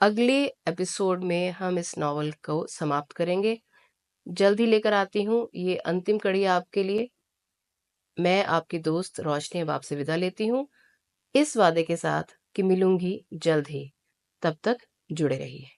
अगले एपिसोड में हम इस नॉवल को समाप्त करेंगे। जल्द ही लेकर आती हूँ ये अंतिम कड़ी आपके लिए। मैं आपकी दोस्त रोशनी अब आपसे विदा लेती हूँ, इस वादे के साथ कि मिलूंगी जल्द ही। तब तक जुड़े रहिए।